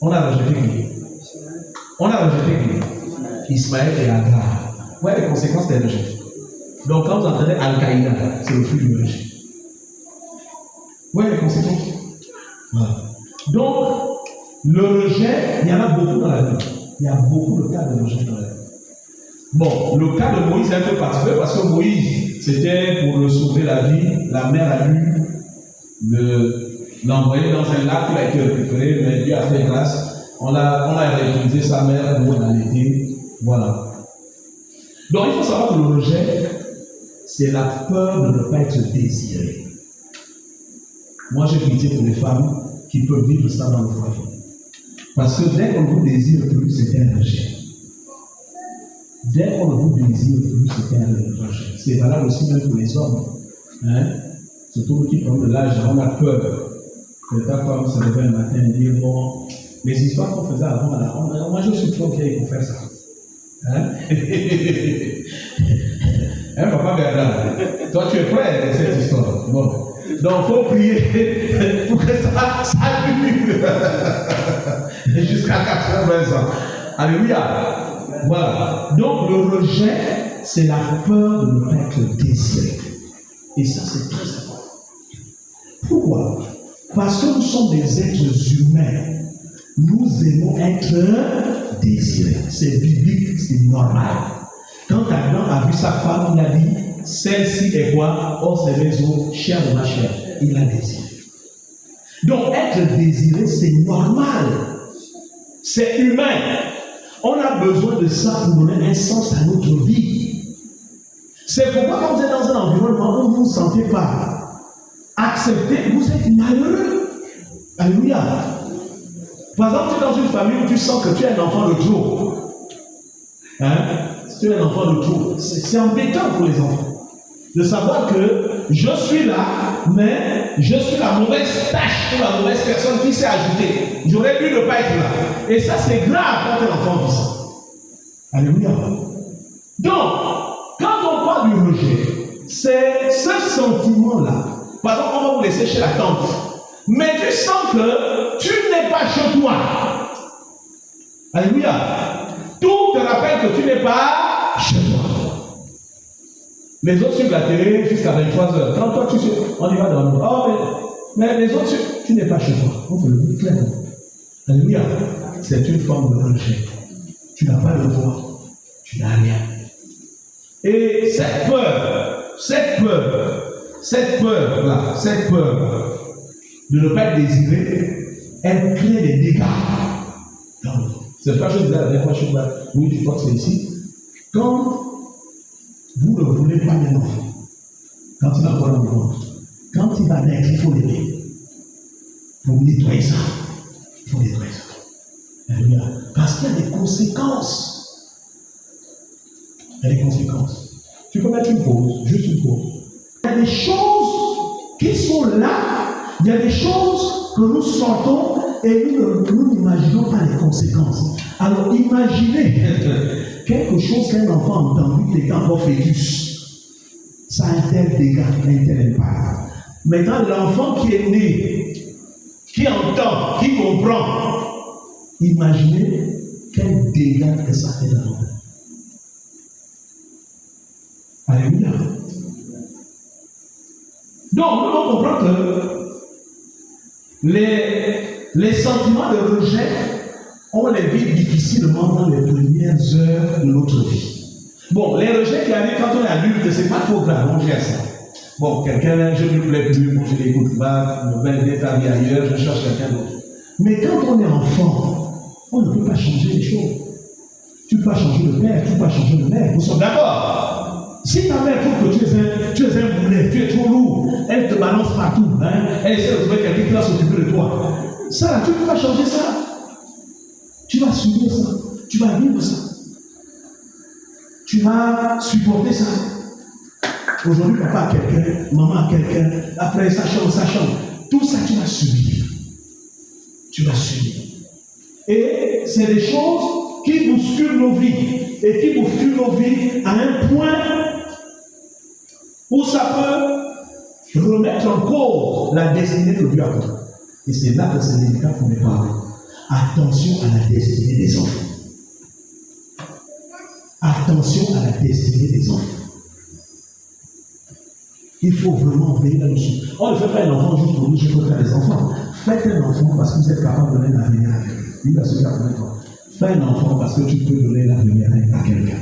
Speaker 1: On a rejeté qui? On a rejeté qui? Ismaël et Agar. Vous voyez les conséquences des rejets. Donc, quand vous entendez Al-Qaïda, c'est le fruit du rejet. Vous voyez les conséquences? Voilà. Donc, le rejet, il y en a beaucoup dans la Bible. Il y a beaucoup de cas de rejet dans la Bible. Bon, le cas de Moïse est un peu particulier parce que Moïse, c'était pour sauver la vie. La mère a dû l'envoyer dans un lac, il a été récupéré, mais Dieu a fait grâce. On a réutilisé sa mère pour l'allaiter. Voilà. Donc, il faut savoir que le rejet, c'est la peur de ne pas être désiré. Moi, j'ai pitié pour les femmes qui peuvent vivre ça dans le foyer. Parce que dès qu'on ne vous désire plus, c'est un rejet. Dès qu'on ne vous désire plus, c'est un rejet. C'est valable aussi même pour les hommes. Hein? Surtout qui prennent de l'âge, on a peur. Que ta femme se réveille un matin et dit, bon, les histoires qu'on faisait avant, là, moi je suis trop vieille pour faire ça. Hein? Hein, papa Bernard, toi tu es prêt à cette histoire. Bon. Donc il faut prier pour que ça dure jusqu'à 80 ans. Alléluia. Voilà. Donc le rejet, c'est la peur de ne pas être désiré. Et ça, c'est très important. Pourquoi? Parce que nous sommes des êtres humains. Nous aimons être désirés. C'est biblique, c'est normal. Quand Adam a vu sa femme, il a dit, celle-ci est quoi? Os de mes os, chair de ma chair. Il a désiré. Donc être désiré, c'est normal. C'est humain. On a besoin de ça pour donner un sens à notre vie. C'est pourquoi quand vous êtes dans un environnement où vous ne vous sentez pas accepté, vous êtes malheureux. Alléluia. Par exemple, tu es dans une famille où tu sens que tu es un enfant de trop. Hein? Si tu es un enfant de trop, c'est embêtant pour les enfants. De savoir que je suis là, mais je suis la mauvaise tâche ou la mauvaise personne qui s'est ajoutée. J'aurais dû ne pas être là. Et ça, c'est grave quand un enfant vit ça. Alléluia. Donc, quand on parle du rejet, c'est ce sentiment-là. Par exemple, on va vous laisser chez la tante. Mais tu sens que tu n'es pas chez toi. Alléluia. Tout te rappelle que tu n'es pas chez toi. Les autres suivent la télé jusqu'à 23h. Quand toi tu sais, on y va dans le monde. Oh, mais les autres, tu n'es pas chez toi. On peut le dire clairement. Alléluia. C'est une forme de rejet. Tu n'as pas de voix. Tu n'as rien. Et cette peur de ne pas être désiré, elle crée des dégâts dans le monde. C'est pas je disais la dernière fois, je suis là. Oui, je crois que c'est ici. Quand vous ne voulez pas d'un enfant, quand il va avoir un ventre, quand il va naître, il faut l'aider. Pour nettoyer ça. Il faut nettoyer ça. Alléluia. Parce qu'il y a des conséquences. Il y a des conséquences. Tu peux mettre une pause, juste une pause. Il y a des choses qui sont là. Il y a des choses que nous sortons et nous n'imaginons pas les conséquences. Alors imaginez quelque chose qu'un enfant a entendu qui était encore fœtus. Ça a un tel dégât, un tel impact. Maintenant, l'enfant qui est né, qui entend, qui comprend, imaginez quel dégât que ça fait dans l'homme. Alléluia. Donc, nous devons comprendre que les sentiments de rejet on les vit difficilement dans les premières heures de notre vie. Bon, les rejets qui arrivent quand on est adulte, c'est pas trop grave, on gère ça. Bon, quelqu'un, je ne lui plais plus, bon, je l'écoute pas, me belle d'être allé ailleurs, je cherche quelqu'un d'autre. Mais quand on est enfant, on ne peut pas changer les choses. Tu ne peux pas changer de père, tu ne peux pas changer de mère. Nous sommes d'accord. Si ta mère trouve que tu es un boulet, tu es trop lourd, elle te balance partout, hein, elle essaie de trouver quelqu'un qui va s'occuper de toi. Ça, tu ne peux pas changer ça. Tu vas subir ça. Tu vas vivre ça. Tu vas supporter ça. Aujourd'hui, papa a quelqu'un, maman a quelqu'un, après ça change. Tout ça, tu vas subir. Tu vas subir. Et c'est des choses qui bousculent nos vies. Et qui bousculent nos vies à un point où ça peut remettre en cause la destinée que Dieu a pour toi. Et c'est là que c'est délicat pour mes parents. Attention à la destinée des enfants. Attention à la destinée des enfants. Il faut vraiment veiller là-dessus. On ne fait pas un enfant juste pour nous, je peux faire des enfants. Faites un enfant parce que vous êtes capable de donner l'avenir à quelqu'un. Lui, parce que fais un enfant parce que tu peux donner l'avenir à quelqu'un.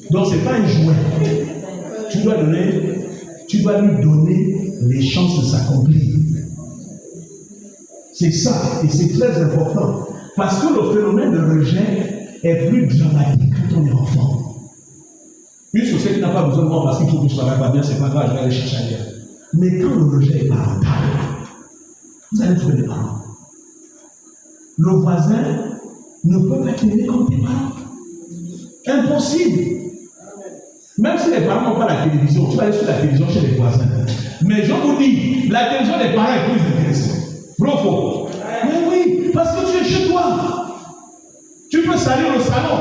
Speaker 1: Donc, ce n'est pas un jouet. Tu dois lui donner les chances de s'accomplir. C'est ça, et c'est très important. Parce que le phénomène de rejet est plus dramatique quand on est enfant. Une société qui n'a pas besoin de moi parce qu'il faut que je travaille pas bien, c'est pas grave, je vais aller chercher ailleurs. Mais quand le rejet est parental, vous allez trouver des parents. Le voisin ne peut pas t'aimer comme tes parents. Impossible. Même si les parents n'ont pas la télévision, tu vas aller sur la télévision chez les voisins. Mais je vous dis, la télévision des parents est plus intéressante. Bravo. Mais oui, parce que tu es chez toi. Tu peux salir au salon.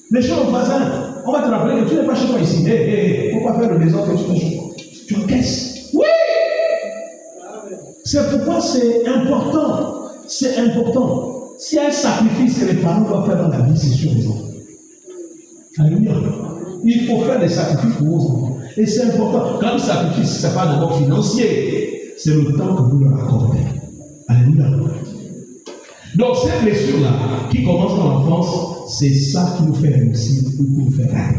Speaker 1: Mais chez le voisin, on va te rappeler que tu n'es pas chez toi ici. Pourquoi faire le désordre que tu fais chez toi? Tu encaisses. Oui! C'est pourquoi c'est important. C'est important. S'il y a un sacrifice que les parents doivent faire dans la vie, c'est sur les enfants. Alléluia. Il faut faire des sacrifices pour vos enfants. Et c'est important. Quand le sacrifice, ce n'est pas d'abord financier, c'est le temps que vous leur accordez. Alléluia. Donc, ces blessures-là, qui commencent dans l'enfance, c'est ça qui nous fait réussir ou qui nous fait rater.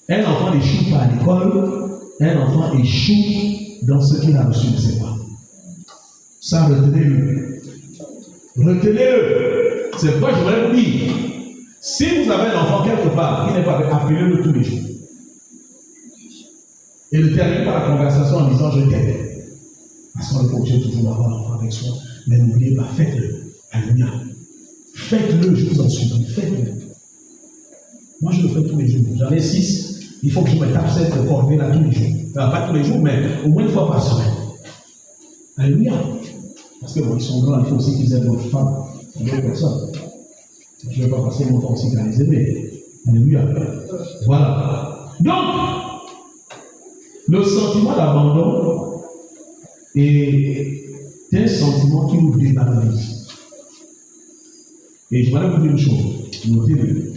Speaker 1: Un enfant n'échoue pas à l'école, un enfant échoue dans ce qu'il a reçu de ses parents. Ça, retenez-le. Retenez-le. C'est pourquoi je voudrais vous dire, si vous avez un enfant quelque part qui n'est pas appelé-le tous les jours, et le terminer par la conversation en disant je t'aime. Parce qu'on n'est pas obligé toujours d'avoir l'enfant avec soi, mais n'oubliez pas, faites-le. Alléluia. Faites-le, je vous en supplie, faites-le. Moi, je le fais tous les jours. J'en ai 6. Il faut que je me tape cette corvée-là tous les jours. Enfin, pas tous les jours, mais au moins une fois par semaine. Alléluia. Parce que bon, ils sont grands, il faut aussi qu'ils aient d'autres femmes, d'autres personnes. Je ne vais pas passer mon temps aussi à les aimer. Alléluia. Voilà. Donc, le sentiment d'abandon est un sentiment qui nous dévalorise. Et je voudrais vous dire une chose. Notez-le.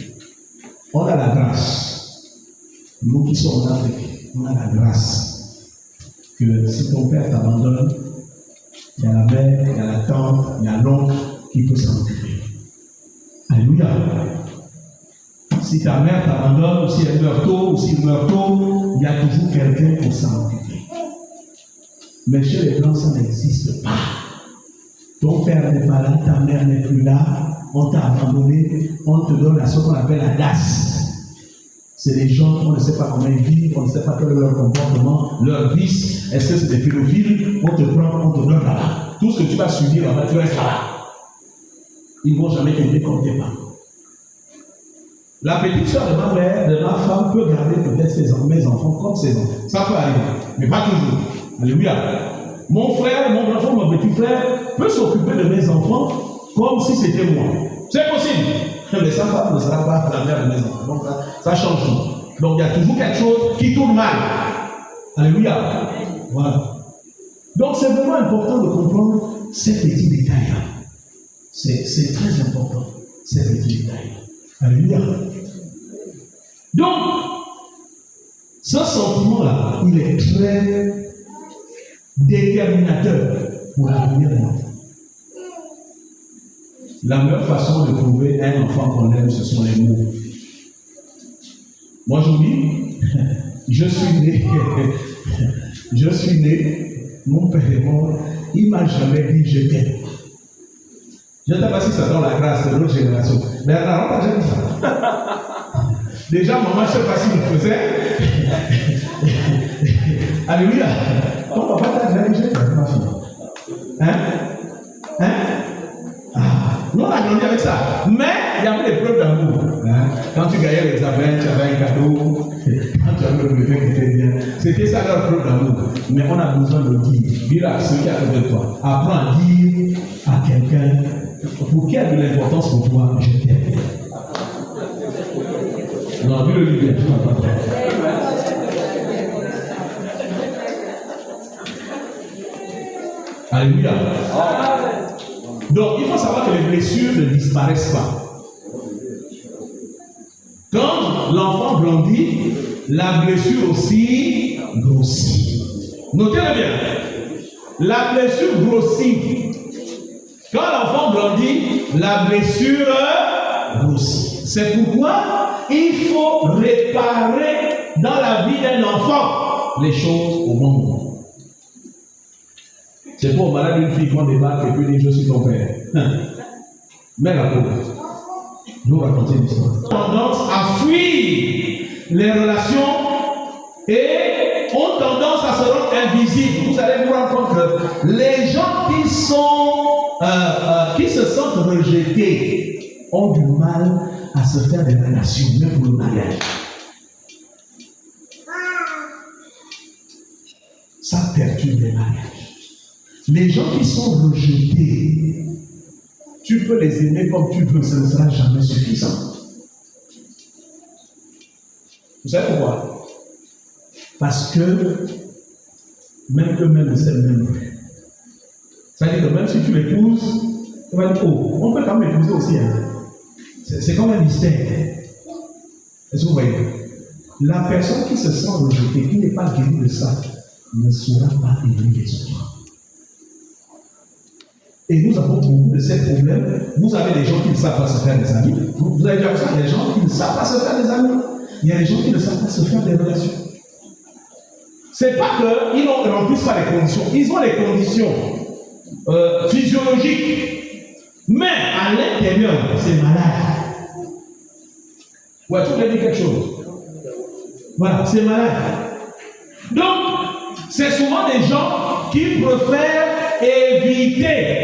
Speaker 1: On a la grâce. Nous qui sommes en Afrique, on a la grâce que si ton père t'abandonne, il y a la mère, il y a la tante, il y a l'oncle qui peut s'en occuper. Alléluia. Si ta mère t'abandonne, ou si elle meurt tôt, ou s'il meurt tôt, il y a toujours quelqu'un pour s'en occuper. Mais chez les blancs, ça n'existe pas. Ton père n'est pas là, ta mère n'est plus là, on t'a abandonné, on te donne à ce qu'on appelle la DAS. C'est des gens, on ne sait pas comment ils vivent, on ne sait pas quel est leur comportement, leur vice. Est-ce que c'est des pédophiles? On te prend, on te donne là-bas. Tout ce que tu vas subir là-bas, tu restes là-bas. Ils ne vont jamais t'aimer comme tes parents. La petite soeur de ma mère, de ma femme, peut garder peut-être mes enfants comme ses enfants. Ça peut arriver, mais pas toujours. Alléluia. Mon frère, mon enfant, mon petit frère peut s'occuper de mes enfants comme si c'était moi. C'est possible. Mais sa femme ne sera pas la mère de mes enfants. Donc ça change tout. Donc il y a toujours quelque chose qui tourne mal. Alléluia. Voilà. Donc c'est vraiment important de comprendre ces petits détails-là. C'est très important, ces petits détails-là. Alléluia. Donc, ce sentiment-là, il est très déterminateur pour l'avenir de l'enfant. La meilleure façon de trouver un enfant qu'on aime, ce sont les mots. Moi, je vous dis, je suis né, mon père est mort, il ne m'a jamais dit je t'aime. Je ne sais pas si ça donne la grâce de l'autre génération. Mais alors, on t'a déjà dit ça. Déjà, maman, je ne sais pas s'il le faisait. Alléluia. Ton papa t'a déjà dit je t'aime, ma fille. Hein? Nous, on a grandi avec ça. Mais il y avait des preuves d'amour. Quand tu gagnais l'examen, tu avais un cadeau. Quand tu avais le bébé qui était bien. C'était ça leur preuve d'amour. Mais on a besoin de dire. Dis à ceux qui sont à côté de toi. Apprends à dire à quelqu'un pour qui a de l'importance pour toi, je t'aime. Non, dis-le lui bien. Alléluia. Donc, il faut savoir que les blessures ne disparaissent pas. Quand l'enfant grandit, la blessure aussi grossit. Notez-le bien. La blessure grossit. Quand l'enfant grandit, la blessure grossit. C'est pourquoi il faut réparer dans la vie d'un enfant les choses au bon moment. C'est pour malade d'une fille qu'on débarque et puis dit je suis ton père. Mais la pauvre. Je vais vous raconter une histoire. Tendance à fuir les relations et ont tendance à se rendre invisibles. Vous allez vous rendre compte que les gens qui se sentent rejetés ont du mal à se faire des relations, même pour le mariage. Ça perturbe les mariages. Les gens qui sont rejetés, tu peux les aimer comme tu veux, ça ne sera jamais suffisant. Vous savez pourquoi? Parce que même eux-mêmes ne s'aiment même plus. Ça veut dire que même si tu l'épouses, tu vas dire, oh, on peut quand même l'épouser aussi. Hein. C'est comme un mystère. Est-ce que vous voyez? La personne qui se sent rejetée, qui n'est pas guérie de ça, ne saura pas aimer les autres. Et nous avons beaucoup de ces problèmes. Vous avez des gens qui ne savent pas se faire des amis. Vous avez déjà vu ça, il y a des gens qui ne savent pas se faire des amis. Il y a des gens qui ne savent pas se faire des relations. C'est pas qu'ils ne remplissent pas les conditions. Ils ont les conditions physiologiques. Mais à l'intérieur, c'est malade. Ouais, tu peux dire quelque chose. Voilà, c'est malade. Donc, c'est souvent des gens qui préfèrent éviter.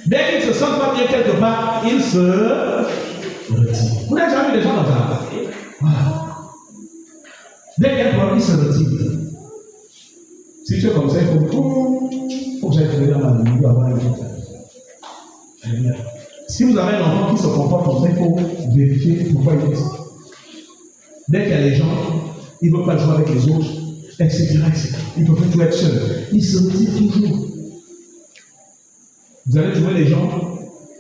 Speaker 1: Dès qu'ils ne se sentent pas bien quelque part, ils se retirent. Vous n'avez jamais vu des gens comme ça? Voilà. Dès qu'il y a un problème, ils se retirent. Si tu es comme ça, il faut que j'aille faire dans ma vie, avoir un autre. Si vous avez un enfant qui se comporte comme ça, il faut vérifier pourquoi il est ça. Dès qu'il y a les gens, ils ne veulent pas jouer avec les autres, etc. Ils ne peuvent plus être seuls. Ils se retirent toujours. Vous allez trouver les gens,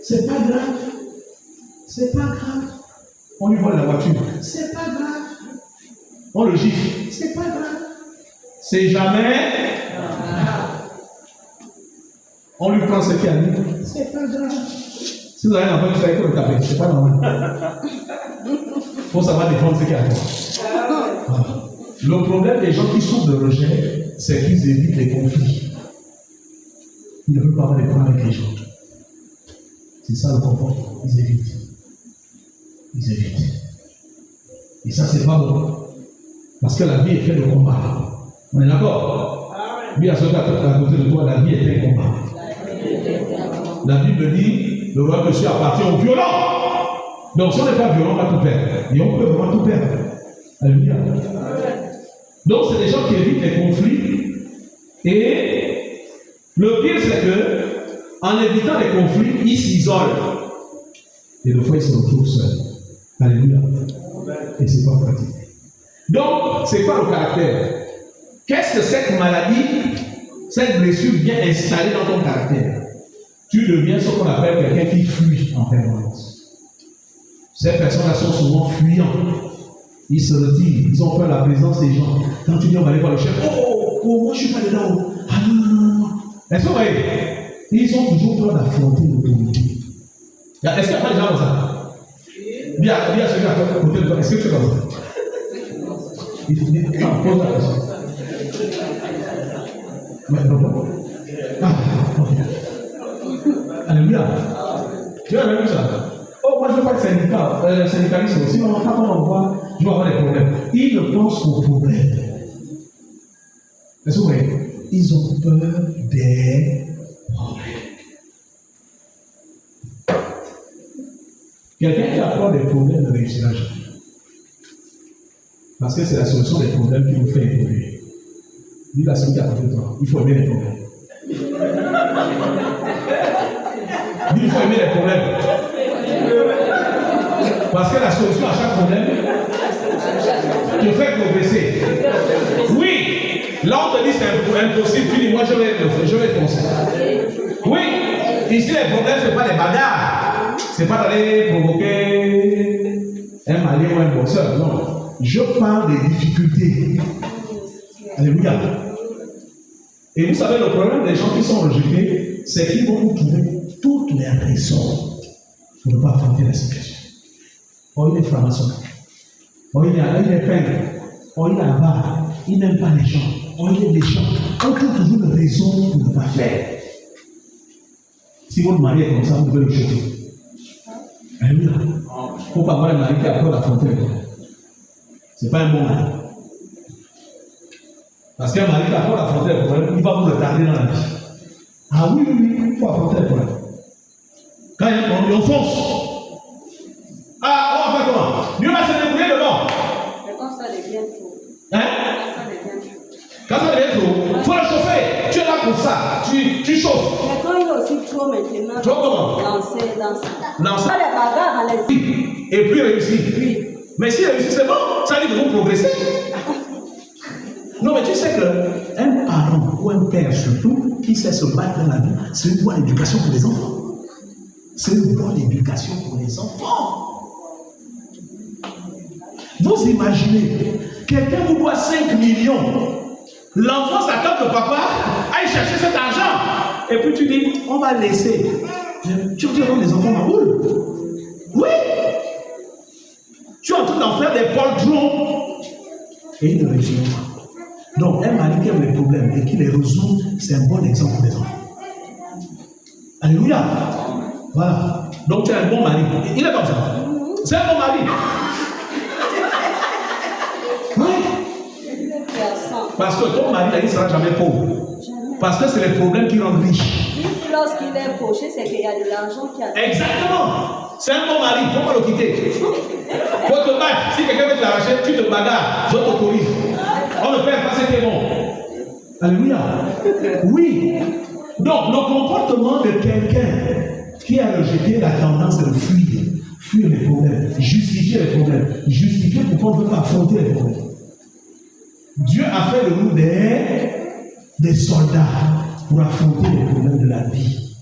Speaker 1: c'est pas grave. C'est pas grave. On lui vole la voiture, c'est pas grave. On le gifle, c'est pas grave. C'est jamais grave. On lui prend ce qu'il y a dit, c'est pas grave. Si vous avez un enfant, il faut le taper, c'est pas normal. Il faut savoir défendre ce qu'il y a dit. Voilà. Le problème des gens qui souffrent de rejet, c'est qu'ils évitent les conflits. Ils ne veulent pas avoir des problèmes avec les gens. C'est ça le comportement. Ils évitent. Ils évitent. Et ça, c'est pas bon. Parce que la vie est faite de combat. On est d'accord? Oui, à ce à côté de toi, la vie est un combat. La Bible dit, le roi monsieur appartient aux violents. Donc, si on n'est pas violent, on va tout perdre. Et on peut vraiment tout perdre. Alléluia. Donc, c'est des gens qui évitent les conflits. Et le pire, c'est que, en évitant les conflits, ils s'isolent. Et des fois, ils se retrouvent seuls. Alléluia. Et ce n'est pas pratique. Donc, c'est quoi le caractère? Qu'est-ce que cette maladie, cette blessure vient installer dans ton caractère? Tu deviens ce qu'on appelle quelqu'un qui fuit en permanence. Ces personnes-là sont souvent fuyants. Ils se retirent, ils ont peur de la présence des gens. Quand tu dis on va aller voir le chef, oh, moi je ne suis pas dedans. Ah non. Est-ce que vous voyez? Ils ont toujours peur d'affronter l'autorité. Est-ce qu'il n'y a pas des gens comme ça? Bien, celui à côté de toi, est-ce que tu es comme ça? Il faut dire, non, pose la question. Mais non. Ah, ok. Alléluia. Tu as vu ça? Oh, moi je ne veux pas être syndicaliste aussi, sinon quand on voit, je vais avoir des problèmes. Ils ne pensent qu'aux problèmes. Est-ce que vous voyez? Ils ont peur des problèmes. Quelqu'un qui a peur des problèmes ne réussira jamais. Parce que c'est la solution des problèmes qui vous fait évoluer. Dis la solution à côté de toi. Il faut aimer les problèmes. Dis, il faut aimer les problèmes. Parce que la solution à chaque problème te fait progresser. Oui, là on te dit c'est impossible, tu dis moi je vais foncer. Oui, ici les problèmes c'est pas les bagarres. C'est pas d'aller provoquer un malien ou un boxeur, non. Je parle des difficultés. Alléluia. Et vous savez, le problème des gens qui sont rejetés, c'est qu'ils vont vous trouver toutes les raisons pour ne pas affronter la situation. Oh, il est franc-maçon. Oh, il est peintre. Oh, il est avare. Il n'aime pas les gens. Oh, il est méchant. On trouve toujours une raison pour ne pas faire. Si votre mari est comme ça, vous devez le jeter. Alléluia. Il ne faut pas avoir un mari qui a peur d'affronter les problèmes. Ce n'est pas un bon mari. Parce qu'un mari qui a peur d'affronter les problèmes, il va vous retarder dans la vie. Ah oui, il faut affronter les problèmes. Quand il y a un problème, on fonce. Ah, on va faire comment? Mieux va se débrouiller devant.
Speaker 2: Mais quand ça devient trop.
Speaker 1: Hein? Quand ça devient trop, il faut le chauffer. Tu es là pour ça. Tu chauffes.
Speaker 2: Mais quand il est aussi trop maintenant,
Speaker 1: trop comment?
Speaker 2: Lancer.
Speaker 1: Lancer.
Speaker 2: Pas les bagarres dans les.
Speaker 1: Et puis réussir. Oui. Mais si réussir, c'est bon. Ça dit que vous progressez. Non, mais tu sais qu'un parent ou un père surtout qui sait se battre dans la vie, c'est une bonne éducation pour les enfants. C'est une bonne éducation pour les enfants. Vous imaginez, quelqu'un vous doit 5 millions. L'enfant s'attend que papa aille chercher cet argent. Et puis tu dis, on va laisser. Tu veux dire, les enfants m'enroulent. Oui. Tu es en train d'en faire des poltrons. Et ils ne réussiront pas. Donc, un mari qui aime les problèmes et qui les résout, c'est un bon exemple pour les enfants. Alléluia. Voilà. Donc, tu es un bon mari. Il est comme ça. C'est un bon mari. Oui. Parce que ton mari, il ne sera jamais pauvre. Parce que c'est les problèmes qui rendent riche.
Speaker 2: Lorsqu'il est fauché, c'est qu'il y a de l'argent qui a.
Speaker 1: Exactement. C'est un bon mari. Il ne faut pas le quitter. Il faut te battre. Si quelqu'un veut te l'arracher, tu te bagarres. Je t'autorise. On ne perd pas ce qui est bon. Alléluia. Oui. Donc, le comportement de quelqu'un qui a rejeté la tendance de fuir les problèmes, justifier les problèmes, justifier pourquoi on ne peut pas affronter les problèmes. Dieu a fait de nous des soldats pour affronter les problèmes de la vie.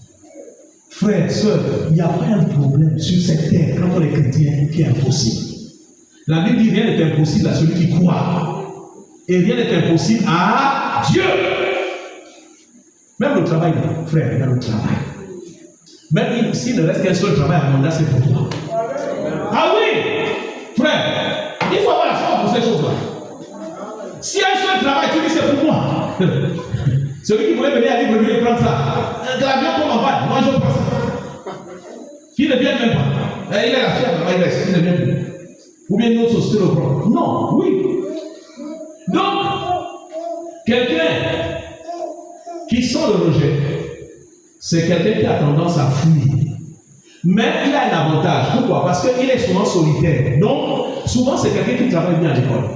Speaker 1: Frères, sœurs, il n'y a pas un problème sur cette terre, quand on est chrétien, qui est impossible. La Bible dit rien n'est impossible à celui qui croit. Et rien n'est impossible à Dieu. Même le travail, frère, il y a le travail. Même s'il ne reste qu'un seul travail à demander, c'est pour toi. Ah oui, frère, il faut avoir la foi pour ces choses-là. Si un seul travail, tu dis c'est pour moi. Celui qui voulait venir à Libreville et prendre ça. L'avion tombe en panne, moi je prends ça. Qu'il ne vienne même pas. Il est la fièvre, il reste, il ne vient plus. Ou bien une autre société le prend. Non, oui. Donc, quelqu'un qui sent le rejet, c'est quelqu'un qui a tendance à fuir. Mais il a un avantage. Pourquoi? Parce qu'il est souvent solitaire. Donc, souvent, c'est quelqu'un qui travaille bien à l'école.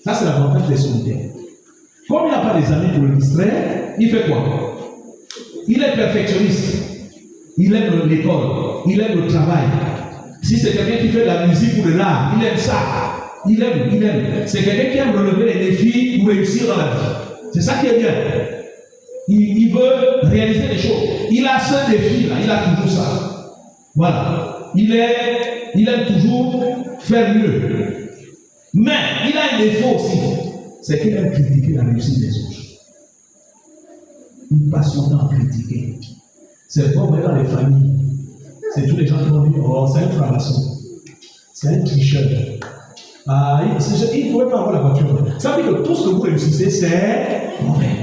Speaker 1: Ça, c'est l'avantage des solitaires. Comme il n'a pas des amis pour le distraire, il fait quoi? Il est perfectionniste. Il aime l'école. Il aime le travail. Si c'est quelqu'un qui fait de la musique ou de l'art, il aime ça. Il aime. C'est quelqu'un qui aime relever les défis pour réussir dans la vie. C'est ça qui est bien. Il veut réaliser des choses. Il a ce défi-là, il a toujours ça. Voilà. Il aime toujours faire mieux. Mais il a un défaut aussi. C'est qu'il aime critiquer la réussite des autres. il passe son temps à critiquer. C'est pas vrai dans les familles. C'est tous les gens qui vont dire, oh, c'est un franc-maçon. C'est un tricheur. Ah, il ne pouvait pas avoir la voiture. Ça veut dire que tout ce que vous réussissez, c'est mauvais.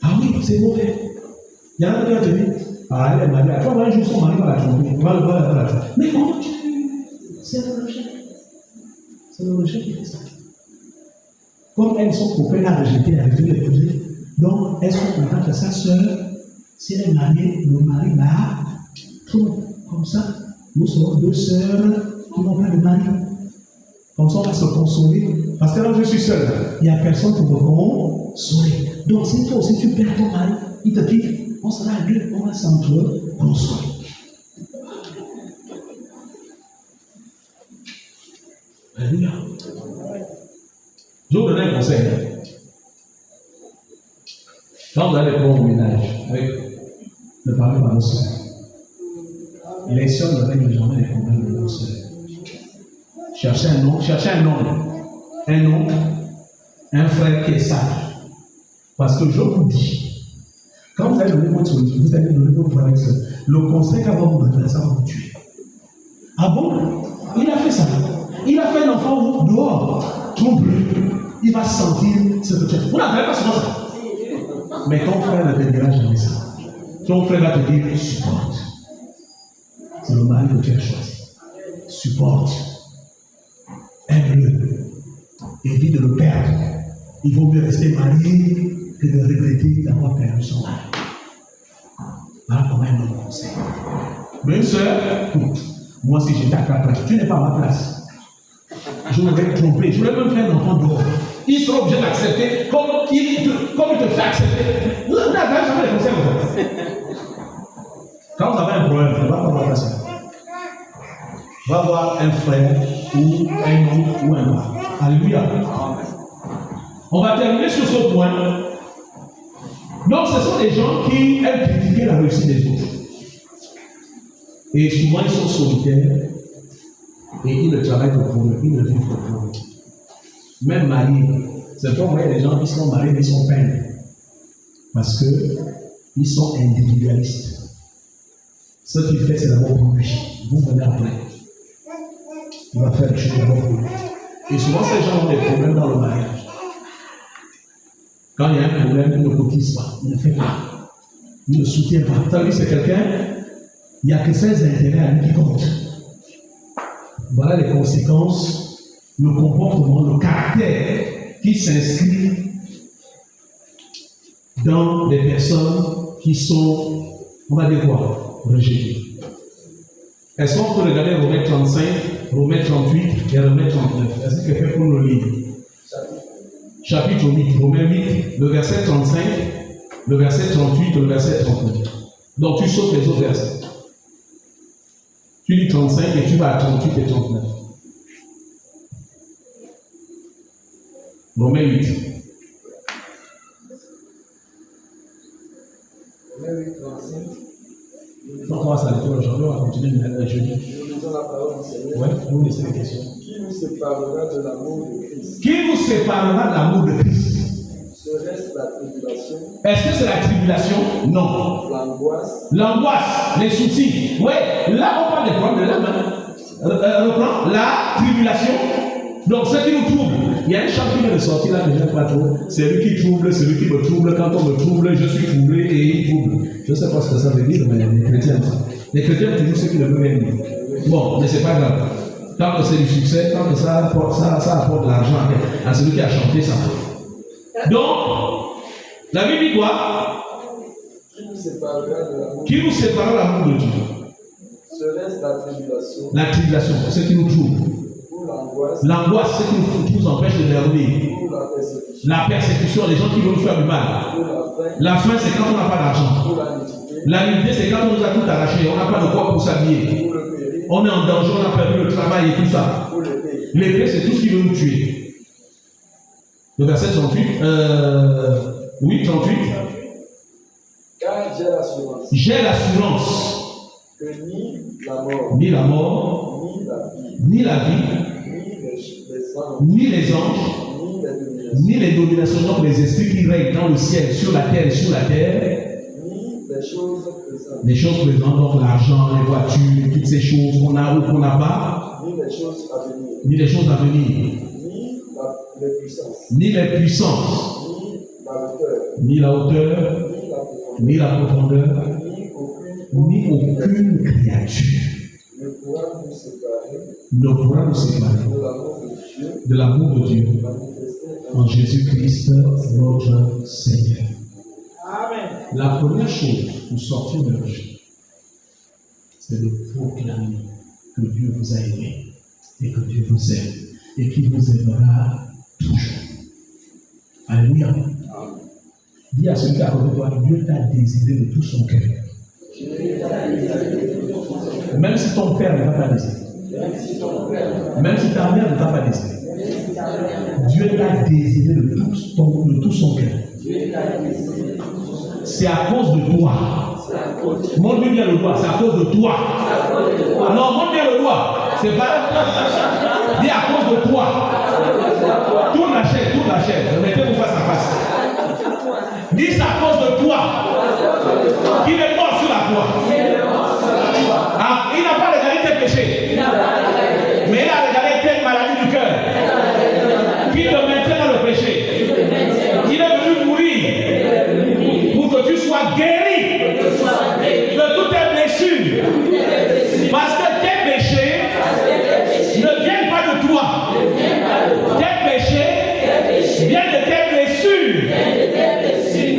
Speaker 1: Ah oui, c'est mauvais. Il y en a qui vont te dire, ah, elle est mariée. Tu vas voir un jour son mari va la tromper. On va le voir, elle va la tromper. Mais comment tu... C'est le rejet. C'est le rejet qui fait ça. Comme elles sont copains à rejeter, à refuser l'épouser, donc elles sont contentes que sa soeur, si elle est mariée, le mari va tromper. Comme ça, nous serons deux sœurs qui n'ont pas de mari. Comme ça, on va se consoler. Parce que là, je suis seul. Il n'y a personne pour me consoler. Donc, si toi aussi tu perds ton mari, il te dit, on sera à deux, on va s'entre-consoler. Alléluia. Je vous donne un conseil. Quand vous allez prendre au ménage, avec le parler par nos soeurs, les soeurs ne règlent jamais les problèmes de nos soeurs. Cherchez un oncle, un frère qui est sage. Parce que je vous dis, quand vous allez donner votre solitude, vous allez donner votre frère avec ça. Le conseil qu'avant vous donner, ça va vous tuer. Ah bon? Il a fait ça. Il a fait un enfant dehors, trompe-le. Il va sentir ce que tu as. Vous n'entendez pas souvent ça. Mais ton frère ne te dira jamais ça. Ton frère va te dire, supporte. C'est le mari que tu as choisi. Supporte. Aime-le. Évite de le perdre. Il vaut mieux rester marié que de regretter d'avoir perdu son mari. Voilà comment un autre conseil. Mais une soeur, moi si j'étais à ta place, tu n'es pas à ma place. Je voudrais tromper, je voudrais même faire un enfant dehors. Il sera obligé d'accepter comme il te fait accepter. Vous n'avez jamais les conseils comme ça. Quand vous avez un problème, ne va pas voir personne. Va voir un frère ou un oncle ou un mari. Alléluia. On va terminer sur ce point. Donc, ce sont des gens qui aiment critiquer la réussite des autres. Et souvent, ils sont solitaires. Et ils ne travaillent que pour eux, ils ne vivent que pour eux. Même mariés, c'est pas vrai, les gens qui sont mariés, ils sont peints. Parce qu'ils sont individualistes. Ce qu'il fait, c'est d'abord pour lui. Vous venez après. Il va faire les choses d'abord pour lui. Et souvent, ces gens ont des problèmes dans le mariage. Quand il y a un problème, il ne cotise pas, il ne fait pas. Il ne soutient pas. Ça veut dire que c'est quelqu'un, il n'y a que ses intérêts à lui qui comptent. Voilà les conséquences, le comportement, le caractère qui s'inscrit dans des personnes qui sont, on va dire quoi, rejetées. Est-ce qu'on peut regarder Romains 35, Romains 38 et Romains 39? Est-ce que quelqu'un peut le lire? Chapitre 8, Romains 8, le verset 35, le verset 38 et le verset 39. Donc tu sautes les autres versets. Tu lis 35 et tu vas à 38 et 39. Romains 8.
Speaker 3: Romains 8, 35.
Speaker 1: On commence à l'école aujourd'hui, on va continuer le jeudi.
Speaker 3: Nous lisons la parole du Seigneur.
Speaker 1: Oui, vous laissez les questions.
Speaker 3: Qui nous séparera de l'amour de Christ?
Speaker 1: Qui vous séparera de l'amour de Christ?
Speaker 3: Serait-ce la tribulation?
Speaker 1: Est-ce que c'est la tribulation? Non.
Speaker 3: L'angoisse?
Speaker 1: L'angoisse, les soucis. Oui, là on parle des problèmes de l'âme. Reprends la tribulation. Donc ce qui nous trouble. Il y a un chant qui vient de sortir là que je n'aime pas trop. C'est lui qui trouble, c'est lui qui me trouble. Quand on me trouble, je suis troublé et il trouble. Je ne sais pas ce que ça veut dire, mais les chrétiens aiment ça. Les chrétiens ont toujours ce qu'ils ne veulent rien dire. Bon, mais c'est pas grave. Tant que c'est du succès, tant que ça apporte de l'argent à celui qui a chanté ça. Donc, la Bible dit quoi?
Speaker 3: Qui nous séparera de l'amour?
Speaker 1: Qui nous séparera de l'amour de Dieu?
Speaker 3: Serait-ce la tribulation?
Speaker 1: La tribulation, c'est ce qui nous trouble.
Speaker 3: Ou l'angoisse?
Speaker 1: L'angoisse, c'est ce qui nous empêche de dormir.
Speaker 3: Ou la persécution?
Speaker 1: La persécution, les gens qui veulent nous faire du mal.
Speaker 3: Ou la faim?
Speaker 1: La faim, c'est quand on n'a pas d'argent.
Speaker 3: Ou la nudité?
Speaker 1: La nudité, c'est quand on nous a tout arraché, on n'a pas de quoi pour s'habiller.
Speaker 3: Ou le péril?
Speaker 1: On est en danger, on a perdu le travail et tout ça.
Speaker 3: Ou l'épée?
Speaker 1: L'épée, c'est tout ce qui veut nous tuer. Le verset 38, oui, 38.
Speaker 3: Car j'ai l'assurance
Speaker 1: J'ai l'assurance
Speaker 3: que ni la mort,
Speaker 1: ni la mort,
Speaker 3: ni la vie,
Speaker 1: ni la vie,
Speaker 3: ni les anges,
Speaker 1: ni les anges,
Speaker 3: ni les lumières,
Speaker 1: ni les dominations, donc les esprits qui règnent dans le ciel, sur la terre et sous la terre,
Speaker 3: ni les choses présentes,
Speaker 1: les choses présentes, donc l'argent, les voitures, toutes ces choses qu'on a ou qu'on n'a pas,
Speaker 3: ni les choses à venir,
Speaker 1: ni les choses à venir,
Speaker 3: les puissances,
Speaker 1: ni les puissances,
Speaker 3: ni la hauteur,
Speaker 1: ni la profondeur,
Speaker 3: ni
Speaker 1: ni aucune créature
Speaker 3: ne pourra nous séparer
Speaker 1: de l'amour de Dieu
Speaker 3: manifesté
Speaker 1: en Jésus-Christ, notre Seigneur. La première chose pour sortir de l'orgie, c'est de proclamer que Dieu vous a aimé et que Dieu vous aime et qu'il vous aimera toujours. Alléluia. Dis à celui qui est à côté de toi, Dieu t'a désiré de tout son cœur. Même si ton père ne t'a pas désiré. Même si ta mère ne t'a pas désiré. Dieu t'a désiré de tout son cœur. C'est à cause de toi. Montre bien le doigt, c'est à cause de toi. Non, montre bien le doigt. C'est pas. Dis à cause de toi. Tourne la chaise. Mettez-vous face à face. Dis c'est à cause de toi. Qu'il est mort sur la croix. Ah, il n'a pas régalé tes péchés. Mais il a régalé tes maladies du cœur. Qui te maintient dans le péché. Il est venu mourir pour que tu sois guéri de toutes tes blessures. Parce que tes péchés ne viennent pas de toi. Tes péchés viennent de tes blessures.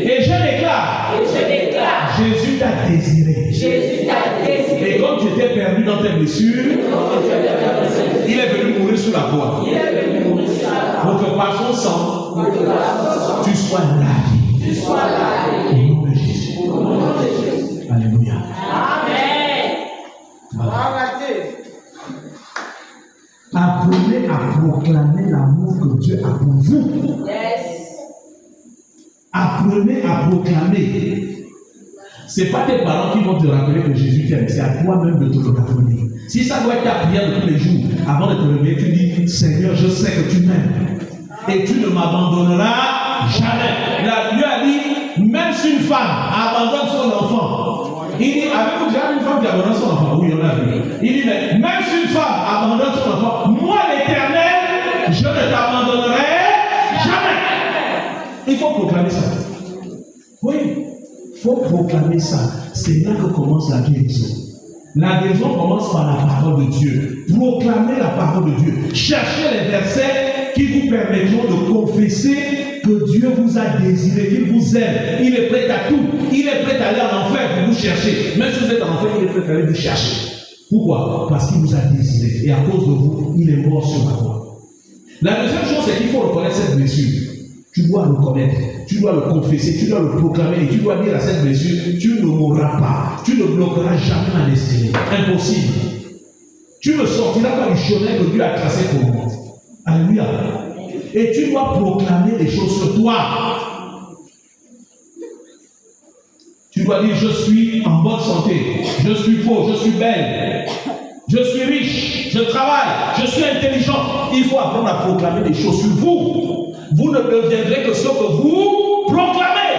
Speaker 1: Et je déclare, Jésus t'a désiré. Et comme tu étais perdu dans tes blessures, il est venu mourir sur la croix. Pour que par son sang, tu sois lavé. Au nom de Jésus. Alléluia. Apprenez à proclamer l'amour que Dieu a pour vous. Apprenez à proclamer. Ce n'est pas tes parents qui vont te rappeler que Jésus t'aime, c'est à toi-même de te le rappeler. Si ça doit être ta prière de tous les jours, avant de te lever, tu dis, Seigneur, je sais que tu m'aimes. Et tu ne m'abandonneras jamais. Dieu a dit, même si une femme abandonne son enfant, il dit, avez-vous déjà vu une femme qui abandonne son enfant? Oui, il y en a vu. Il dit, mais même si une femme abandonne son enfant, moi l'Éternel, je ne t'abandonnerai jamais. Il faut proclamer ça. Oui, il faut proclamer ça. C'est là que commence la guérison. La guérison commence par la parole de Dieu. Proclamez la parole de Dieu. Cherchez les versets qui vous permettront de confesser que Dieu vous a désiré, qu'il vous aime. Il est prêt à tout. Il est prêt à aller en enfer pour vous chercher. Même si vous êtes en enfer, il est prêt à aller vous chercher. Pourquoi? Parce qu'il vous a désiré. Et à cause de vous, il est mort sur la croix. La deuxième chose, c'est qu'il faut reconnaître cette blessure. Tu dois le connaître, tu dois le confesser, tu dois le proclamer et tu dois dire à cette blessure, tu ne mourras pas, tu ne bloqueras jamais ma destinée. Impossible. Tu ne sortiras pas du chemin que Dieu a tracé pour moi. Alléluia. Et tu dois proclamer des choses sur toi. Tu dois dire, je suis en bonne santé, je suis beau, je suis belle, je suis riche, je travaille, je suis intelligent. Il faut apprendre à proclamer des choses sur vous. Vous ne deviendrez que ce que vous proclamez.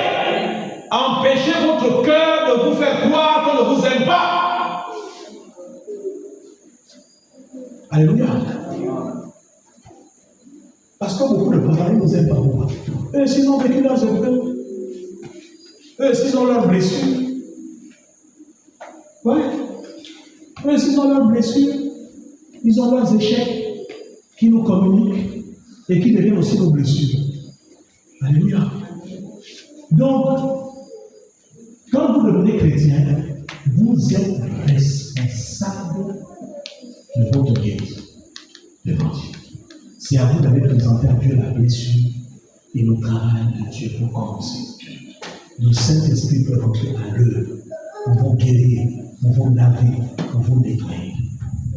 Speaker 1: Empêchez votre cœur de vous faire croire qu'on ne vous aime pas. Alléluia. Parce que beaucoup de parents ne nous aiment pas. Et s'ils ont vécu leurs épreuves, et s'ils ont leurs blessures, et s'ils ont leurs blessures, ils ont leurs échecs qui nous communiquent et qui deviennent aussi nos blessures. Alléluia. Donc, quand vous devenez chrétien, vous êtes responsable de votre guérison devant Dieu. C'est à vous d'aller présenter à Dieu la blessure et le travail de Dieu pour commencer. Le Saint-Esprit peut rentrer à l'œuvre pour vous guérir, pour vous laver, pour vous nettoyer.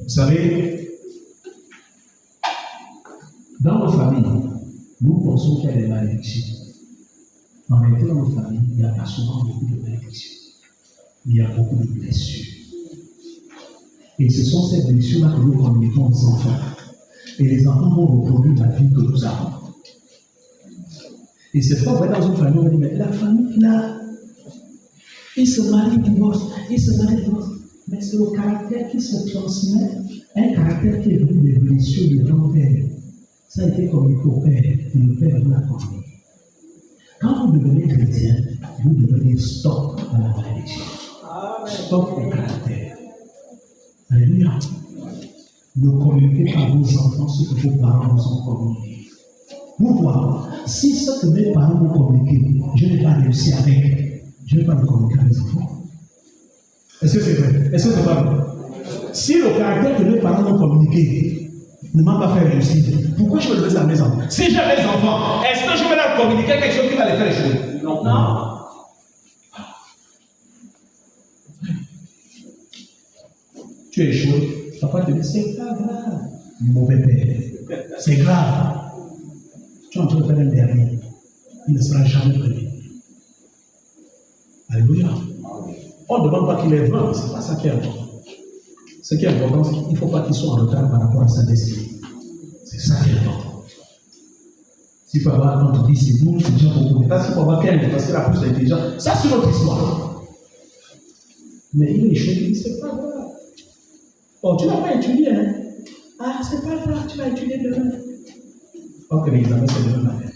Speaker 1: Vous savez, dans nos familles, nous pensons qu'il y a des malédictions. En réalité, dans nos familles, il n'y a pas souvent beaucoup de malédictions. Il y a beaucoup de blessures. Et ce sont ces blessures-là que nous communiquons aux enfants. Et les enfants vont reproduire la vie que nous avons.
Speaker 4: Et c'est pas vrai dans une famille, on dit, mais la famille là, il se marie, divorce, il se marie, divorce. Mais c'est le caractère qui se transmet, un caractère qui est venu de l'évolution du grand-père. Ça a été communiqué au père, et le père vous l'a communiqué. Quand vous devenez chrétien, vous devenez stop à la malédiction. Stop au caractère. Alléluia. Ne communiquez pas à vos enfants ce que vos parents vous ont communiqué. Pourquoi? Si ce que mes parents m'ont communiqué, je n'ai pas réussi avec, je ne vais pas le communiquer à mes enfants. Est-ce que c'est vrai? Est-ce que c'est pas vrai? Si le caractère que mes parents m'ont communiqué ne m'a pas fait réussir, pourquoi je le laisse à mes enfants? Si j'ai mes enfants, est-ce que je vais leur communiquer quelque chose qui va les faire échouer? Non. Tu es échoué. Papa te dit, c'est pas grave. Mauvais père. C'est grave. Tu es en train de faire un dernier. Il ne sera jamais premier. Alléluia. On ne demande pas qu'il est 20, ce n'est pas ça qui est important. Ce qui est important, c'est qu'il ne faut pas qu'il soit en retard par rapport à sa destinée. C'est ça qui est important. Si tu peux avoir entre 10 et 12, c'est déjà beaucoup. Mais si tu peux avoir 15, parce qu'il a plus d'intelligence, ça c'est notre histoire. Mais il est échoué, c'est pas grave. Oh, tu n'as pas étudié, hein? Ah, c'est pas grave, tu vas étudier demain. Ok, l'examen c'est demain matin.